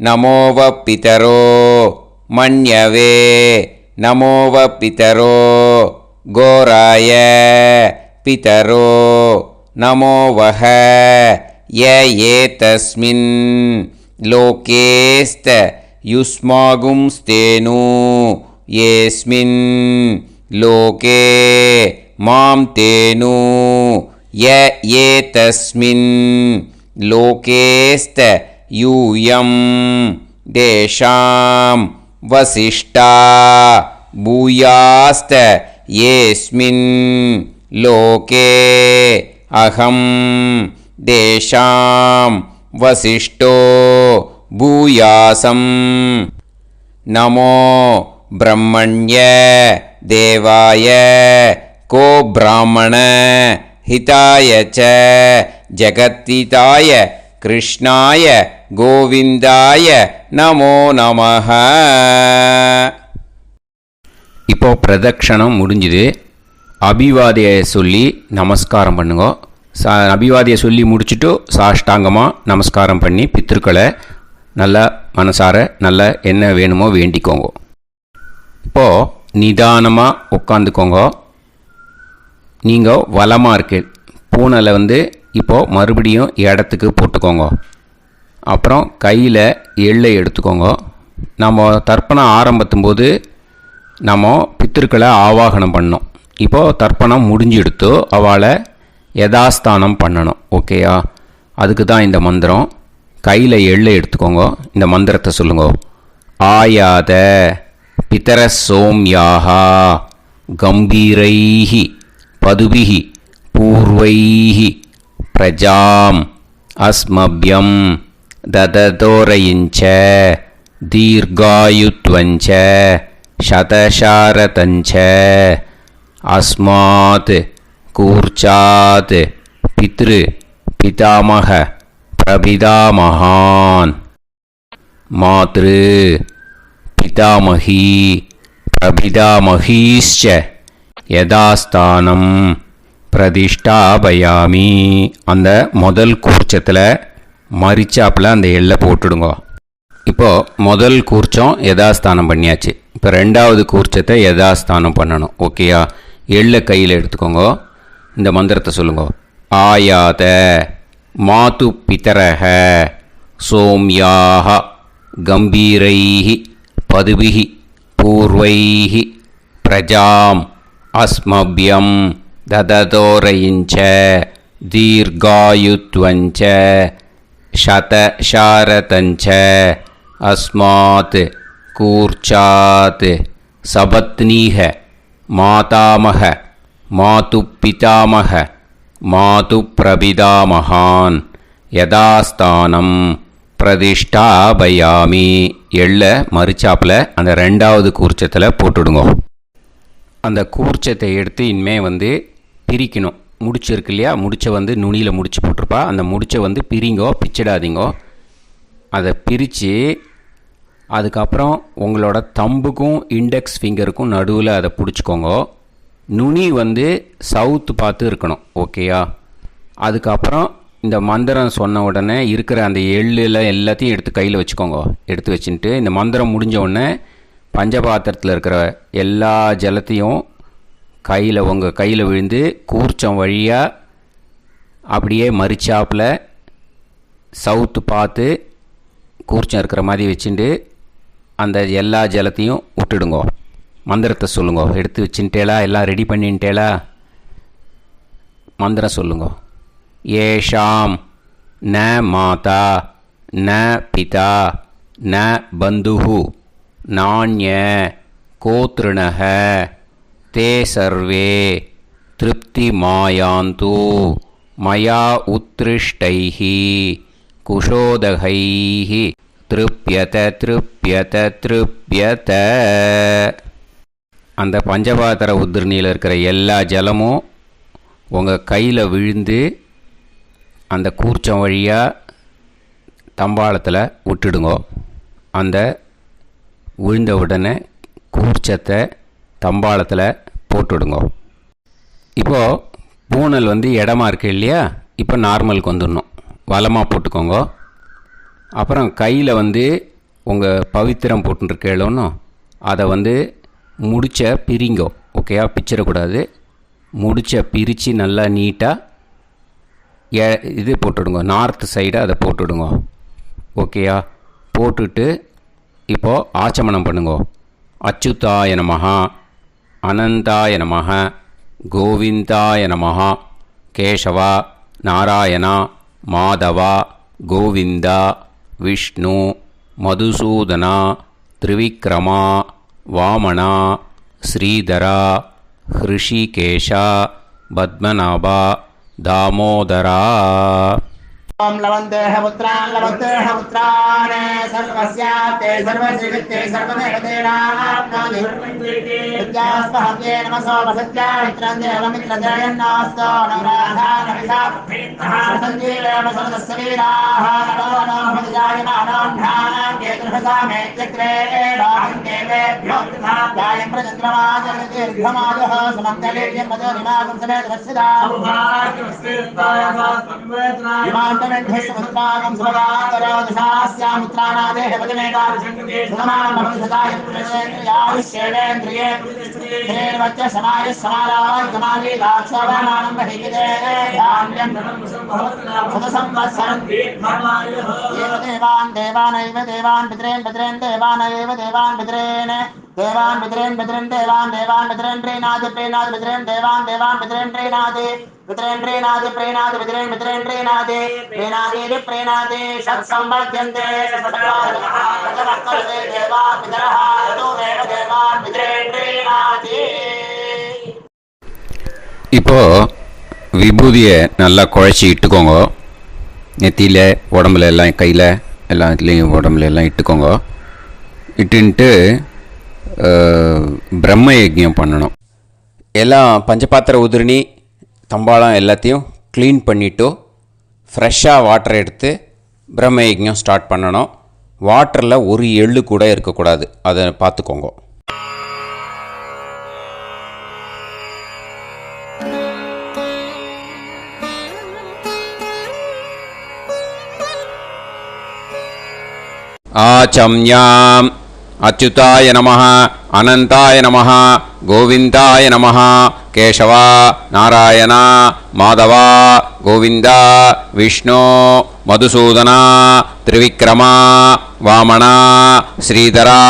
नमो वः पितरो मन्यवे नमो वः पितरो घोराय पितरो नमो वः य एतस्मिन् लोकेस्त युष्मागुंस्तेनु येस्मिन् लोके मां तेनु य एतस्मिन् लोकेस्त यूयं देशां वसिष्ठा भूयास्त येस्मिन् लोके अहं देशां वसिष्ठो भूयासं नमो ब्रह्मण्य देवाय को ब्राह्मण हिताय च जगत्हिताय कृष्णाय गोविंदाय नमो नमः. இப்போ பிரதக்ஷணம் முடிஞ்சுது. அபிவாதியை சொல்லி நமஸ்காரம் பண்ணுங்க. அபிவாதியை சொல்லி முடிச்சுட்டு சாஷ்டாங்கமாக நமஸ்காரம் பண்ணி பித்திருக்களை நல்லா மனசார நல்லா என்ன வேணுமோ வேண்டிக்கோங்க. இப்போது நிதானமாக உட்காந்துக்கோங்க. நீங்கள் வலமாக இருக்கு பூனலை இப்போது மறுபடியும் இடத்துக்கு போட்டுக்கோங்க. அப்புறம் கையில் எள்ளை எடுத்துக்கோங்க. நம்ம தர்ப்பணம் ஆரம்பித்தும்போது நம்ம பித்திருக்களை ஆவாகனம் பண்ணோம். இப்போது தர்ப்பணம் முடிஞ்செடுத்து அவளை யதாஸ்தானம் பண்ணணும். ஓகேயா? அதுக்கு தான் இந்த மந்திரம். கையில் எள்ளை எடுத்துக்கோங்க. இந்த மந்திரத்தை சொல்லுங்க. ஆயாத பிதர சோம்யாஹா கம்பீரைஹி பதுபிஹி பூர்வைஹி பிரஜாம் அஸ்மப்யம் தததோரயிஞ்ச தீர்காயுத்வஞ்ச சதசாரதஞ்ச அஸ்மாத் கூர்ச்சாத் பித்ரு பிதாமக பிரபிதாமகான் மாத்ரு பிதாமகி பிரபிதாமகீஸ்ச யதாஸ்தானம் பிரதிஷ்டாபயாமி. அந்த முதல் கூர்ச்சத்தில் மரிச்சாப்பில் அந்த எள்ளை போட்டுடுங்க. இப்போது முதல் கூர்ச்சம் யதாஸ்தானம் பண்ணியாச்சு. இப்போ ரெண்டாவது கூர்ச்சத்தை யதாஸ்தானம் பண்ணணும். ஓகேயா? எள்ளை கையில் எடுத்துக்கோங்க. இந்த மந்திரத்தை சொல்லுங்க. ஆயாத மாது பிதரஹ சோம்யாக கம்பீரைஹி பதுபிஹி பூர்வைஹி பிரஜாம் அஸ்மப்யம் தததோரயிஞ்ச தீர்காயுத்வஞ்ச சதசாரதஞ்ச அஸ்மாத் கூர்ச்சாத் சபத்னீஹ மாதாமக மாது பிதாமக மாது பிரபிதாமகான் யதாஸ்தானம் பிரதிஷ்டாபயாமி. எள்ள மரிச்சாப்பில் அந்த ரெண்டாவது கூர்ச்சத்தில் போட்டுடுங்க. அந்த கூர்ச்சத்தை எடுத்து இனிமேல் பிரிக்கணும். முடிச்சிருக்கு இல்லையா? முடிச்சை நுனியில் முடிச்சு போட்டிருப்பா. அந்த முடிச்சை பிரிங்கோ, பிச்சிடாதீங்கோ. அதை பிரித்து அதுக்கப்புறம் உங்களோட தம்புக்கும் இண்டெக்ஸ் ஃபிங்கருக்கும் நடுவில் அதை பிடிச்சிக்கோங்க. நுனி சவுத்து பார்த்து இருக்கணும். ஓகேயா? அதுக்கப்புறம் இந்த மந்திரம் சொன்ன உடனே இருக்கிற அந்த எள்ளில் எல்லாத்தையும் எடுத்து கையில் வச்சுக்கோங்க. எடுத்து வச்சுட்டு இந்த மந்திரம் முடிஞ்ச உடனே பஞ்சபாத்திரத்தில் இருக்கிற எல்லா ஜலத்தையும் உங்கள் கையில் விழுந்து கூர்ச்சம் வழியாக அப்படியே மரிச்சாப்பில் சவுத்து பார்த்து கூர்ச்சம் இருக்கிற மாதிரி வச்சுட்டு அந்த எல்லா ஜலத்தையும் விட்டுடுங்க. மந்திரத்தை சொல்லுங்க. எடுத்து வச்சுட்டேலா? எல்லாம் ரெடி பண்ணிட்டேலா? மந்திரம் சொல்லுங்க. ஏஷாம் ந மாதா ந பிதா ந பந்துஹு நாண்ய கோத்ருணஹ தே சர்வே திருப்தி மாயாந்து மயா உத்ருஷ்டைஹி குஷோதகைஹி திருப்யத திருப்யத திருப்யத. அந்த பஞ்சபாத்திர உதிரணியில் இருக்கிற எல்லா ஜலமும் உங்கள் கையில் விழுந்து அந்த கூர்ச்சம் வழியாக தம்பாளத்தில் விட்டுடுங்கோ. அந்த விழுந்த உடனே கூர்ச்சத்தை தம்பாளத்தில் போட்டுவிடுங்கோ. இப்போது பூனல் இடமா இருக்குது இல்லையா, இப்போ நார்மலுக்கு வந்துடணும். வலமாக போட்டுக்கோங்க. அப்புறம் கையில் உங்கள் பவித்திரம் போட்டுருக்கேளோன்னு அதை முடிச்ச பிரிங்கோ. ஓகேயா, பிச்சிடக்கூடாது. முடிச்ச பிரித்து நல்லா நீட்டாக இது போட்டுவிடுங்க. நார்த் சைடு அதை போட்டுவிடுங்க. ஓகேயா, போட்டுட்டு இப்போது ஆச்சமனம் பண்ணுங்க. அச்சுதாய நமஹ, அனந்தாய நமஹ, கோவிந்தாய நமஹ, கேசவா, நாராயணா, மாதவா, கோவிந்தா, விஷ்ணு, மதுசூதனா, திரிவிக்ரமா, வாமனா, ஸ்ரீதரா, ஹிருஷிகேஷா, பத்மநாபா, தாமோதரா. ओम लवन्तेह पुत्रान् सर्वस्याप्ते सर्वश्रीवित्ते सर्वदेवतेनाप्नोति विद्यास्पहव्ये नमसो वसत्या मित्रं देवमित्रजयन्नास्तो नवराधानविषाभीतः सञ्जीवेम सर्वस्वीराः नमो भजायमानोऽन्धानां केतुर्भसामेत्यग्रे देवेभ्यो ध्यायं प्रचन्द्रमाजगतिर्घमाजः सुमङ्गलेर्यं मदोनिमागं समेत वत्सदा विमानमेध्यस्वत्रागं सुभगान्तरोदशास्यामुत्राणादेह पदमेकाविशङ्कते सुमानमभिषदाय पुरुषेन्द्रियाविश्येवेन्द्रिये हेर्वच्च समायः समाराय कमाली दाक्षाभामानं बहिविदे धान्यं सदसंवत्सरं एव देवान् देवानैव देवान् पितॄन् पितॄन् देवानैव देवान् पितॄन् देवान् पितॄन् पितॄन् देवान् देवान् पितॄन् प्रीणाति प्रीणाति पितॄन् देवान् देवान् पितॄन् प्रीणाति पितॄन् प्रीणाति प्रीणाति पितॄन् पितॄन् प्रीणाति प्रीणाति प्रीणाति षट्संवर्ध्यन्ते षट्संवर्ध्यन्ते देवा पितरः तदेव देवान् पितॄन् प्रीणाति. இப்போ விபூதியை நல்லா குழச்சி இட்டுக்கோங்க. நெத்தியில், உடம்புல எல்லாம், கையில் எல்லாம், இதுலேயும் உடம்புல எல்லாம் இட்டுக்கோங்க. இட்டுன்ட்டு பிரம்ம யஜ்ஞம் பண்ணணும். எல்லாம் பஞ்சபாத்திர உதிரணி தம்பாளம் எல்லாத்தையும் க்ளீன் பண்ணிவிட்டு ஃப்ரெஷ்ஷாக வாட்டர் எடுத்து பிரம்ம யஜ்ஞம் ஸ்டார்ட் பண்ணணும். வாட்டரில் ஒரு எள்ளு கூட இருக்கக்கூடாது, அதை பார்த்துக்கோங்க. ஆச்சம்யாம் அச்சுதாய நமஹ, அனந்தாய நமஹ, கோவிந்தாய நமஹ, கேசவா, நாராயணா, மாதவா, கோவிந்தா, விஷ்ணு, மதுசூதனா, திரிவிக்ரமா, வாமனா, ஸ்ரீதரா,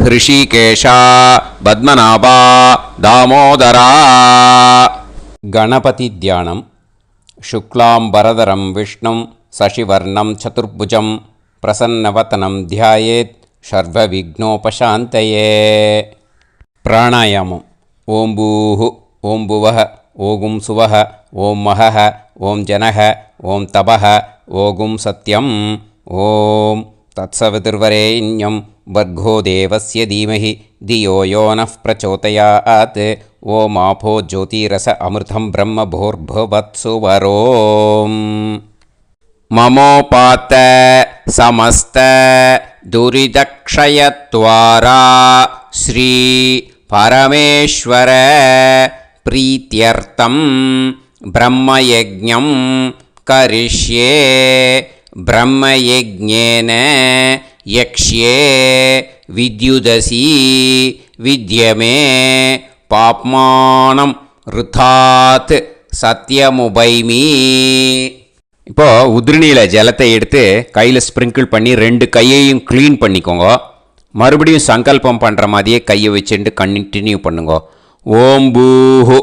ஹிருஷிகேஷா, பத்மநாபா, தாமோதரா. கணபதி தியானம். சுக்லாம்பரதரம் விஷ்ணும் சசிவர்ணம் சதுர்புஜம் பிரசன்னவதனம் தியாயேத் சர்வவிக்னோபசாந்தயே. பிராணாயாமம். ஓம் பூஹு, ஓம் புவஹ, ஓகும் சுவஹ, ஓம் மஹஹ, ஓம் ஜனஹ, ஓம் தபஹ, ஓகும் சத்யம். ஓம் தத்சவிதுர்வரேண்யம் வர்கோ தேவஸ்ய தீமஹி தியோ யோ நः பிரச்சோதயாத். ஓம் ஆபோ ஜோதிரஸ அமிர்தம் பிரம்ம பூர்புவத்சு வரோம். மமோபாத்த சமஸ்த துரிதக்ஷயத்வாரா ஸ்ரீ பரமேஸ்வர பிரீத்யர்த்தம் பிரம்மயஜ்ஞம் கரிஷ்யே. பிரம்மயஜ்ஞேன யக்ஷ்யே வித்யுதசி வித்யமே பாப்மானம் ருதாத் சத்யமுபைமி. இப்போது உதிரணியில் ஜலத்தை எடுத்து கையில் ஸ்ப்ரிங்கிள் பண்ணி 2 கையையும் க்ளீன் பண்ணிக்கோங்க. மறுபடியும் சங்கல்பம் பண்ணுற மாதிரியே கையை வச்சுட்டு கண்டினியூ பண்ணுங்க. ஓம் பூஹு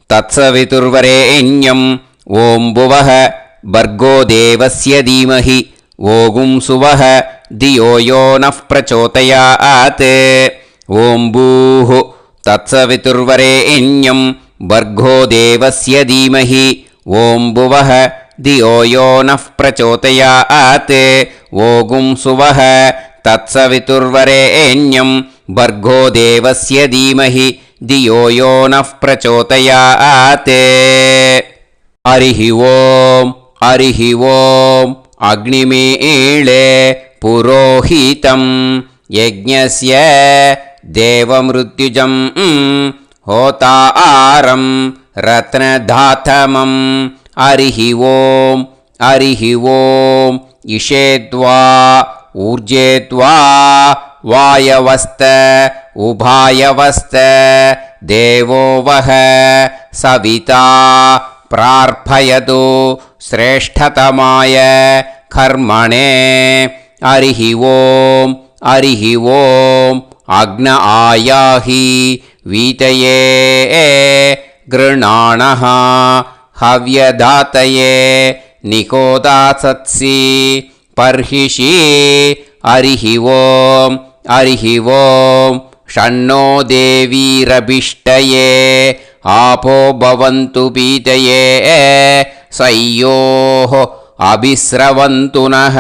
தத்சவிதுர்வரேண்யம் ஓம் புவஹ பர்கோ தேவஸ்ய தீமஹி ஓகும் சுவஹ தியோ யோ நः பிரச்சோதயாத். ஓம் பூஹு தத்சவிதுர்வரேண்யம் பர்கோ தேவஸ்ய தீமஹி ஓம் புவஹ தியோ யோ நः பிரச்சோதயாத். ஓகும் சுவஹ தத்சவிதுர்வரேண்யம் பர்கோ தேவஸ்ய தீமஹி धियो यो नः प्रचोदयात् हरिः ओम् अग्निमीळे पुरोहितं यज्ञस्य देवमृत्युजं होतारं रत्नधातमं हरिः ओम् इषेत्वा ऊर्जेत्वा वायवस्त उभायवस्त देवो वः सविता प्रार्थयतु श्रेष्ठतमाय कर्मणे हरिः ओम् अग्न आयाहि वीतये गृणाणः हव्यदातये निकोदासत्सि पर्हिषि हरिः ओम् षण्णो देवीरभिष्टये आपो भवन्तु पीतये सयोः अभिस्रवन्तु नः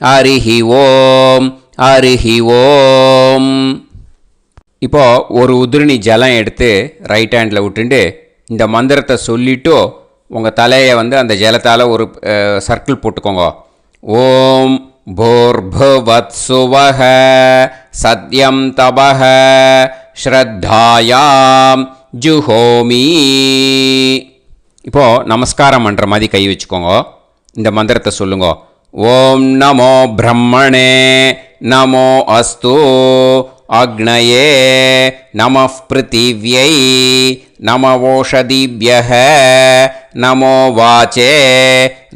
हरिः ओम् இப்போ ஒரு உதிரணி ஜலம் எடுத்து ரைட் ஹேண்டில் விட்டுண்டு இந்த மந்திரத்தை சொல்லிவிட்டு உங்கள் தலையை வந்து அந்த ஜலத்தால் ஒரு சர்க்கிள் போட்டுக்கோங்க. ஓம் भूर्भुवत्सुवः सत्यं तपः ஸ்ரத்தாயாம் ஜுஹோமி. இப்போது நமஸ்காரம் பண்ணுற மாதிரி கை வச்சுக்கோங்க. இந்த மந்திரத்தை சொல்லுங்க. ஓம் நமோ பிரம்மணே நமோ அஸ்து அக்னயே நமः பிருத்திவ்யை நமவோஷதிभ्यः நமோ வாச்சே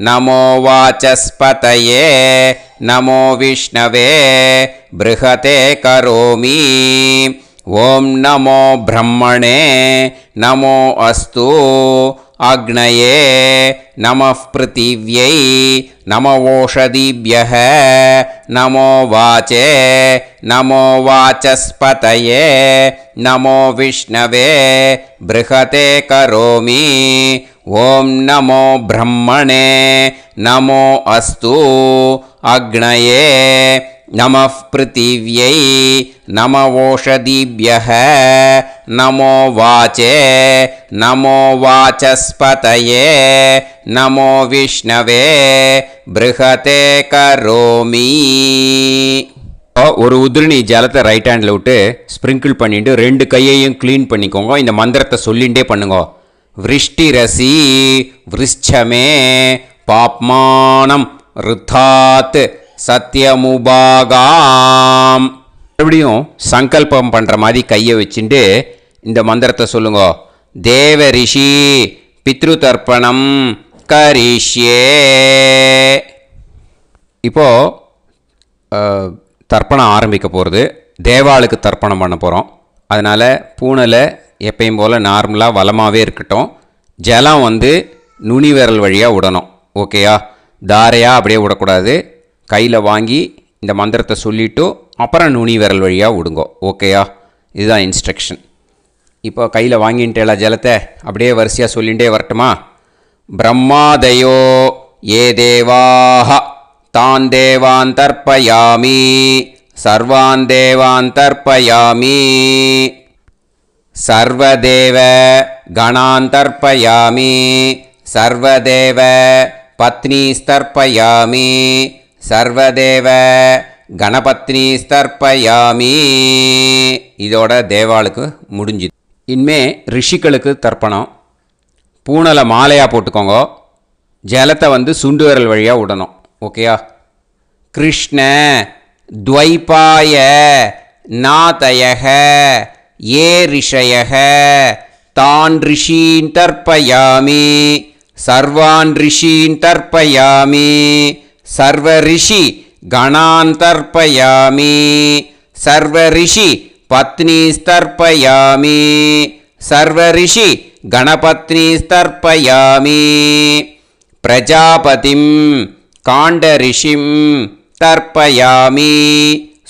நமோ வாசஸ்பதயே நமோ விஷ்ணவே ப்ருஹதே கரோமி. ஓம் நமோ பிரம்மணே நமோ அஸ்து அக்னயே நமः பிருத்திவ்யை நமவோஷதிभ्यः நமோ வாச்சே நமோ வாசஸ்பதயே நமோ விஷ்ணவே ப்ருஹதே கரோமி. ஓம் நமோ பிரம்மணே நமோ அஸ்து அக்னயே நமः பிருத்திவ்யை நமவோஷதிभ्यः நமோ வாச்சே நமோ வாசஸ்பதயே நமோ விஷ்ணவே ப்ருஹதே கரோமி. ஒரு உதிரணி ஜலத்தை ரைட் ஹேண்டில் விட்டு ஸ்ப்ரிங்கிள் பண்ணிட்டு ரெண்டு கையையும் க்ளீன் பண்ணிக்கோங்க. இந்த மந்திரத்தை சொல்லிகிட்டே பண்ணுங்க. விருஷ்டிரசி விருஷ்சமே பாப்மானம் ருத்தாத் சத்யமுபாகாம். மறுபடியும் சங்கல்பம் பண்ணுற மாதிரி கையை வச்சுட்டு இந்த மந்திரத்தை சொல்லுங்க. தேவ ரிஷி பித்ரு தர்ப்பணம் கரிஷ்யே. இப்போது தர்ப்பணம் ஆரம்பிக்க போகிறது. தேவாளுக்கு தர்ப்பணம் பண்ண போகிறோம். அதனால் பூனையில் எப்பயும் போல் நார்மலாக வளமாகவே இருக்கட்டும். ஜலம் வந்து நுனி விரல் வழியாக விடணும். ஓகேயா? தாரையாக அப்படியே விடக்கூடாது. கையில் வாங்கி இந்த மந்திரத்தை சொல்லிவிட்டு அப்புறம் நுனி விரல் வழியாக விடுங்க. ஓகேயா? இதுதான் இன்ஸ்ட்ரக்ஷன். இப்போ கையில் வாங்கிட்டேல ஜலத்தை அப்படியே வரிசையாக சொல்லிகிட்டே வரட்டுமா? பிரம்மாதயோ ஏ தேவாஹ தான் தேவான் தர்ப்பயாமி சர்வான் தேவான் தர்ப்பயாமி சர்வதேவ கணான் தர்ப்பயாமி சர்வதேவ பத்னீஸ்தர்ப்பயாமி சர்வதேவ கணபத்னி ஸ்தர்ப்பயாமி. இதோட தேவாளுக்கு முடிஞ்சுது. இனிமே ரிஷிகளுக்கு தர்ப்பணம். பூனலை மாலையாக போட்டுக்கோங்க. ஜலத்தை வந்து சுண்டு விரல் வழியாக விடணும். ஓகேயா? கிருஷ்ண துவைபாய நாதயக ஏ ரிஷயக தான் ரிஷீன் தர்ப்பயாமி சர்வான் ரிஷீன் தர்ப்பயாமி சர்வ ரிஷி கணான் தர்ப்பயாமி சர்வ ரிஷி பத்னீஸ்தர்ப்பயாமி சர்வ ரிஷி கணபத்னீஸ்தர்ப்பயாமி பிரஜாபதிம் காண்டரிஷிம் தர்ப்பயாமி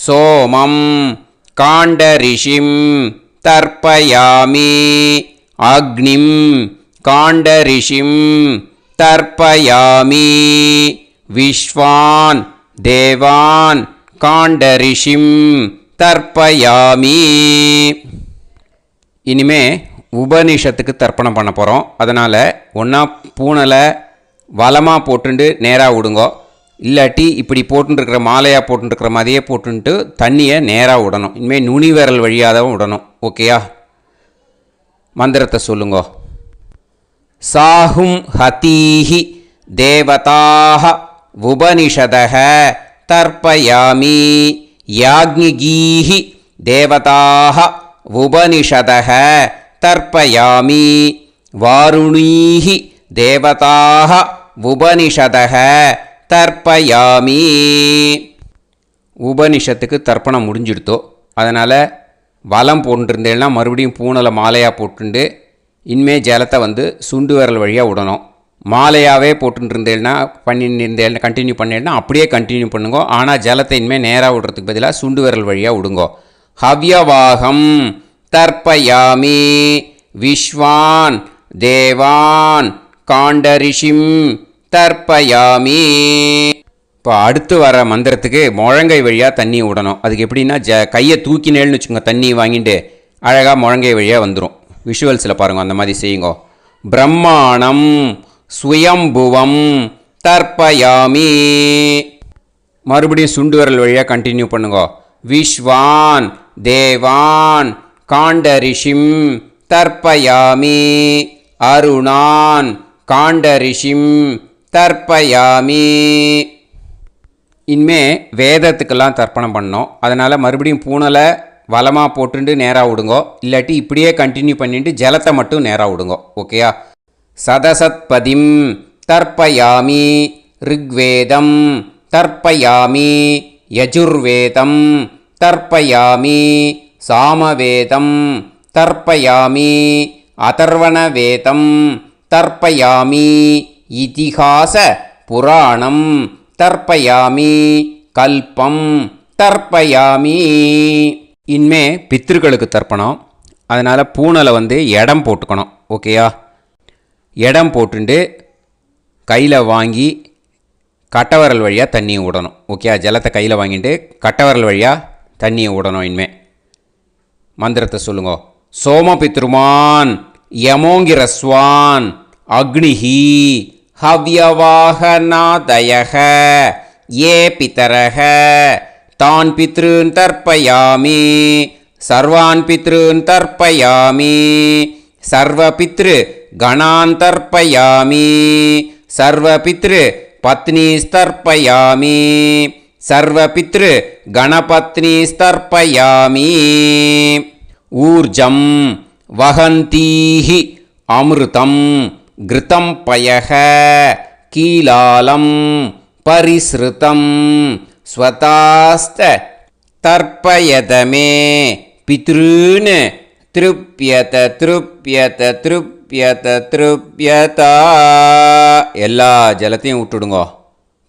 சோமம் காண்டரிஷிம் தர்ப்பயாமி அக்னிம் காண்டரிஷிம் தர்ப்பயாமி விஸ்வான் தேவான் காண்டரிஷிம் தர்ப்பயாமி. இனிமே உபனிஷத்துக்கு தர்ப்பணம் பண்ண போகிறோம். அதனால் ஒன்றா பூனலை வலமாக போட்டுண்டு நேராக விடுங்கோ, இல்லாட்டி இப்படி போட்டுருக்கிற மாலையாக போட்டுருக்கிற மாதிரியே போட்டுன்ட்டு தண்ணியை நேராக விடணும். இனிமேல் நுனி விரல் வழியாக தான் விடணும். ஓகேயா? மந்திரத்தை சொல்லுங்கோ. சாஹும் ஹதீஹி தேவதாக உபனிஷதக தர்ப்பயாமி யாக்ஞிகீஹி தேவதாக உபனிஷதக தர்ப்பயாமி வாருணீஹி தேவதாக உபனிஷதக தர்ப்பயாமி. உபனிஷத்துக்கு தர்ப்பணம் முடிஞ்சிடுத்தோ, அதனால் வலம் போட்டுருந்தேன்னா மறுபடியும் பூனலை மாலையாக போட்டுண்டு இனிமே ஜலத்தை சுண்டு விரல் வழியாக விடணும். மாலையாகவே போட்டுருந்தேன்னா பண்ணியிருந்தேன் கண்டினியூ பண்ணேன்னா அப்படியே கண்டினியூ பண்ணுங்கோ. ஆனால் ஜலத்தை இனிமேல் நேராக விடுறதுக்கு பதிலாக சுண்டு விரல் வழியாக விடுங்கோ. ஹவ்யவாகம் தர்ப்பயாமி விஸ்வான் தேவான் காண்டரிஷிம் தர்ப்பயாமி. இப்போ அடுத்து வர மந்திரத்துக்கு முழங்கை வழியாக தண்ணி விடணும். அதுக்கு எப்படின்னா கையை தூக்கினேன்னு வச்சுக்கோங்க, தண்ணி வாங்கிட்டு அழகாக முழங்கை வழியாக வந்துடும். விஷுவல்ஸில் பாருங்க, அந்த மாதிரி செய்யுங்கோ. பிரம்மாணம் சுயம்புவம் தர்ப்பயாமி. மறுபடியும் சுண்டு விரல் வழியாக கண்டினியூ பண்ணுங்கோ. விஸ்வான் தேவான் காண்டரிஷிம் தர்ப்பயாமி அருணான் காண்டரிஷிம் தர்ப்பயாமி. இனிமே வேதத்துக்கெல்லாம் தர்ப்பணம் பண்ணோம். அதனால் மறுபடியும் பூனலை வலமாக போட்டுட்டு நேராக விடுங்கோ, இல்லாட்டி இப்படியே கண்டினியூ பண்ணிட்டு ஜலத்தை மட்டும் நேராக விடுங்கோ. ஓகேயா? சதசத்பதிம் தர்ப்பயாமி ரிக்வேதம் தர்ப்பயாமி யஜுர்வேதம் தர்ப்பயாமி சாமவேதம் தர்ப்பயாமி அதர்வணவேதம் தர்ப்பயாமி இதிஹாச புராணம் தர்ப்பயாமி கல்பம் தர்ப்பயாமி. இனிமே பித்ருக்களுக்கு தர்ப்பணம். அதனால் பூனலை இடம் போட்டுக்கணும். ஓகேயா? இடம் போட்டுண்டு கையில் வாங்கி கட்டவரல் வழியாக தண்ணியை விடணும். ஓகேயா? ஜலத்தை கையில் வாங்கிட்டு கட்டவரல் வழியாக தண்ணியை விடணும். இனிமே மந்திரத்தை சொல்லுங்க. சோமபித்ருமான் யமோங்கிரஸ்வான் அக்னிஹி ஹவ்யவாகநாதயக ஏ பிதரக தான் பித்ருன் தர்ப்பயாமி சர்வான் பித்ருன் தர்ப்பயாமி சர்வபித்ரு கணான் தர்ப்பயாமி சர்வபித்ரு பத்னிஸ்தர்ப்பயாமி சர்வபித்ரு கணபத்னிஸ்தர்ப்பயாமி. ஊர்ஜம் வஹந்தீஹி அமிர்தம் கிருதம் பயக கீலாலம் பரிஸ்ருதம் ஸ்வதாஸ்த தர்ப்பயதமே பித்ருன் திருப்யத திருப்யத திருப்யத திருப்யதா. எல்லா ஜலத்தையும் விட்டுடுங்கோ.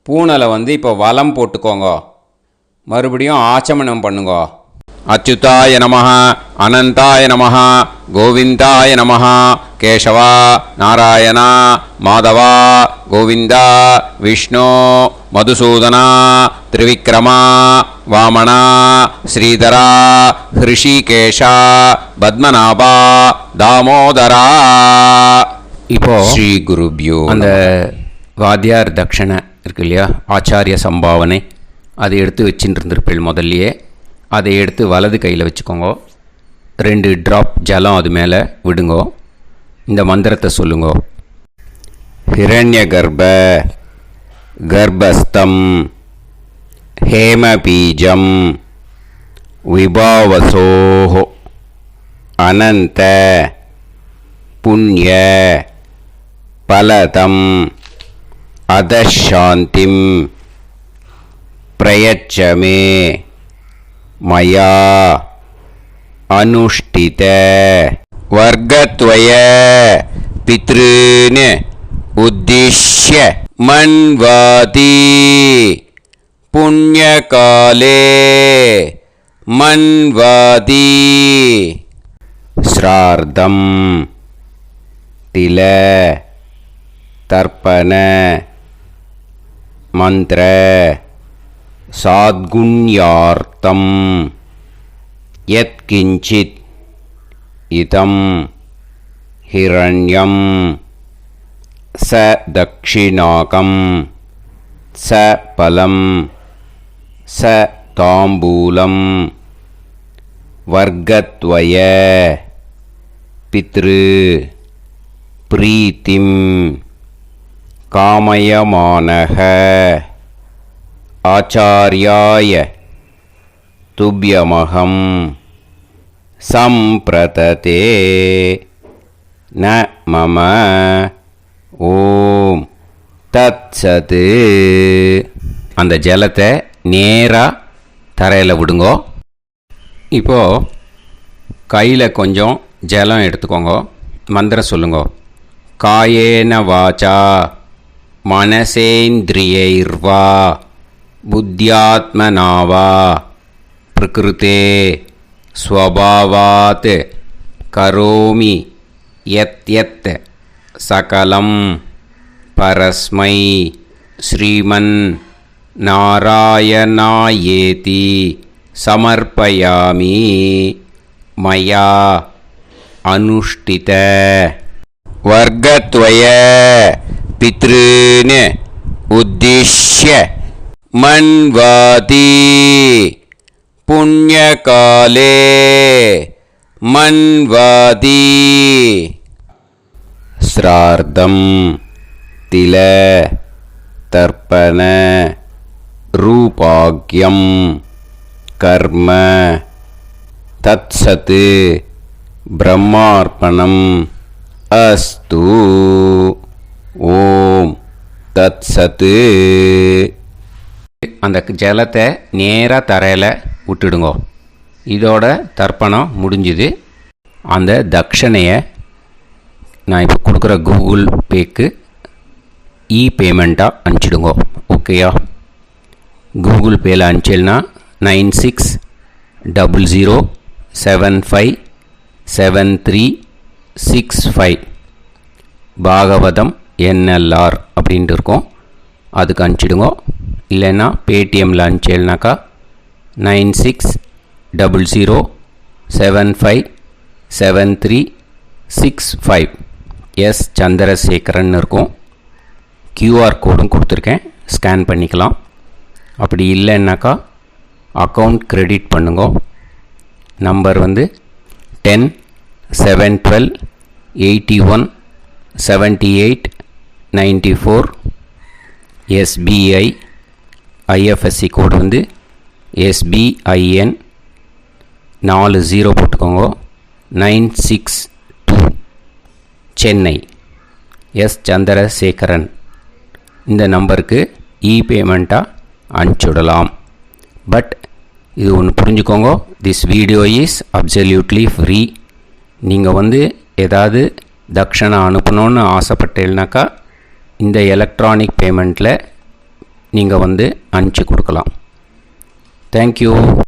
பூனலை இப்போ வலம் போட்டுக்கோங்க. மறுபடியும் ஆச்சமனம் பண்ணுங்கோ. அச்சுதாய நமஹ அனந்தாய நமஹ கோவிந்தாய நமஹ கேசவா நாராயணா மாதவா கோவிந்தா விஷ்ணு மதுசூதனா திரிவிக்ரமா வாமனா ஸ்ரீதரா ஹிருஷிகேஷா பத்மநாபா தாமோதரா. இப்போ ஸ்ரீ குருப்யோ. அந்த வாத்தியார் தட்சணை இருக்கு இல்லையா, ஆச்சாரிய சம்பாவனை, அதை எடுத்து வச்சுட்டு இருந்திருப்பேன் முதல்லையே. அதை எடுத்து வலது கையில் வச்சுக்கோங்க. 2 ட்ராப் ஜலம் அது மேலே விடுங்கோ. இந்த மந்திரத்தை சொல்லுங்கோ. ஹிரண்ய கர்ப்ப கர்ப்பஸ்தம் ஹேமபீஜம் விபாவசோஹோ அனந்த புண்ணிய பலதம் அதசாந்திம் பிரயச்சமே மயா அனுஷ்டித வர்க்கத்வய பித்ருன் உத்திஷ்ய மன்வாதி புண்ணியகாலே மன்வாதி ஸ்ரார்த்தம் தில தர்ப்பண மந்திர சாத்குண்யார்த்தம் யத்கிஞ்சித் இதம் ஹிரண்யம் ச தக்ஷிணாகம் ச பலம் ச தாம்பூலம் வர்க்கத்வய பித்ரு பிரீத்திம் காமயமானஹ ஆச்சார்யாய துப்யமகம் சம்பிரததே ந மம ஓம் தத்சத். அந்த ஜலத்தை நேராக தரையில் விடுங்கோ. இப்போது கையில் கொஞ்சம் ஜலம் எடுத்துக்கோங்க. மந்திரம் சொல்லுங்க. காயேன வாச்சா மனசேந்திரியைர்வா புத்தியாத்மனாவா பிரகிருதே ஸ்வபாவாத் கரோமி யத் யத் சகலம் பரஸ்மை ஸ்ரீமன் நாராயணாயேதி சமர்ப்பயாமி மயா அனுஷ்டித வர்க்கத்வய பித்ருன் உத்திஷ்ய மன்வாதி புண்ணியகாலே மன்வாதி ஸ்ரார்த்தம் தில தர்ப்பண ரூபாக்யம் கர்ம தத்சத் பிரம்மார்ப்பணம் அஸ்து. ஓம் தத்சத். அந்த ஜலத்தை நேராக தரையில் விட்டுடுங்கோ. இதோட தர்ப்பணம் முடிஞ்சுது. அந்த தட்சணையை நான் இப்போ கொடுக்குற கூகுள் பேக்கு பேமெண்ட்டாக அனுப்பிச்சிடுங்கோ. ஓகேயா? கூகுள் பேயில் அனுப்பிச்சில்னா 9600757365 பாகவதம் NLR அப்படின்ட்டு இருக்கோம். அதுக்கு அனுப்பிச்சிடுங்கோ. இல்லைன்னா பேடிஎம்மில் அனுப்பிச்சேல்னாக்கா 9600757365 எஸ் சந்திரசேகரன் இருக்கும். கியூஆர் கோடும் கொடுத்துருக்கேன், ஸ்கேன் பண்ணிக்கலாம். அப்படி இல்லைன்னாக்கா அக்கௌண்ட் கிரெடிட் பண்ணுங்க. நம்பர் வந்து 10-7-12-81-78-94. SBI IFSC கோடு வந்து SBIN 40 போட்டுக்கோங்க. 962 சென்னை. எஸ் சந்திரசேகரன். இந்த நம்பருக்கு பேமெண்ட்டாக அனுப்பிச்சுடலாம். பட் இது ஒன்று புரிஞ்சுக்கோங்க, this video is absolutely free. நீங்கள் வந்து ஏதாவது தட்சணை அனுப்பணுன்னு ஆசைப்பட்டேன்னாக்கா இந்த எலக்ட்ரானிக் பேமெண்ட்டில் நீங்கள் வந்து அனுப்பிச்சி கொடுக்கலாம். தேங்க்யூ.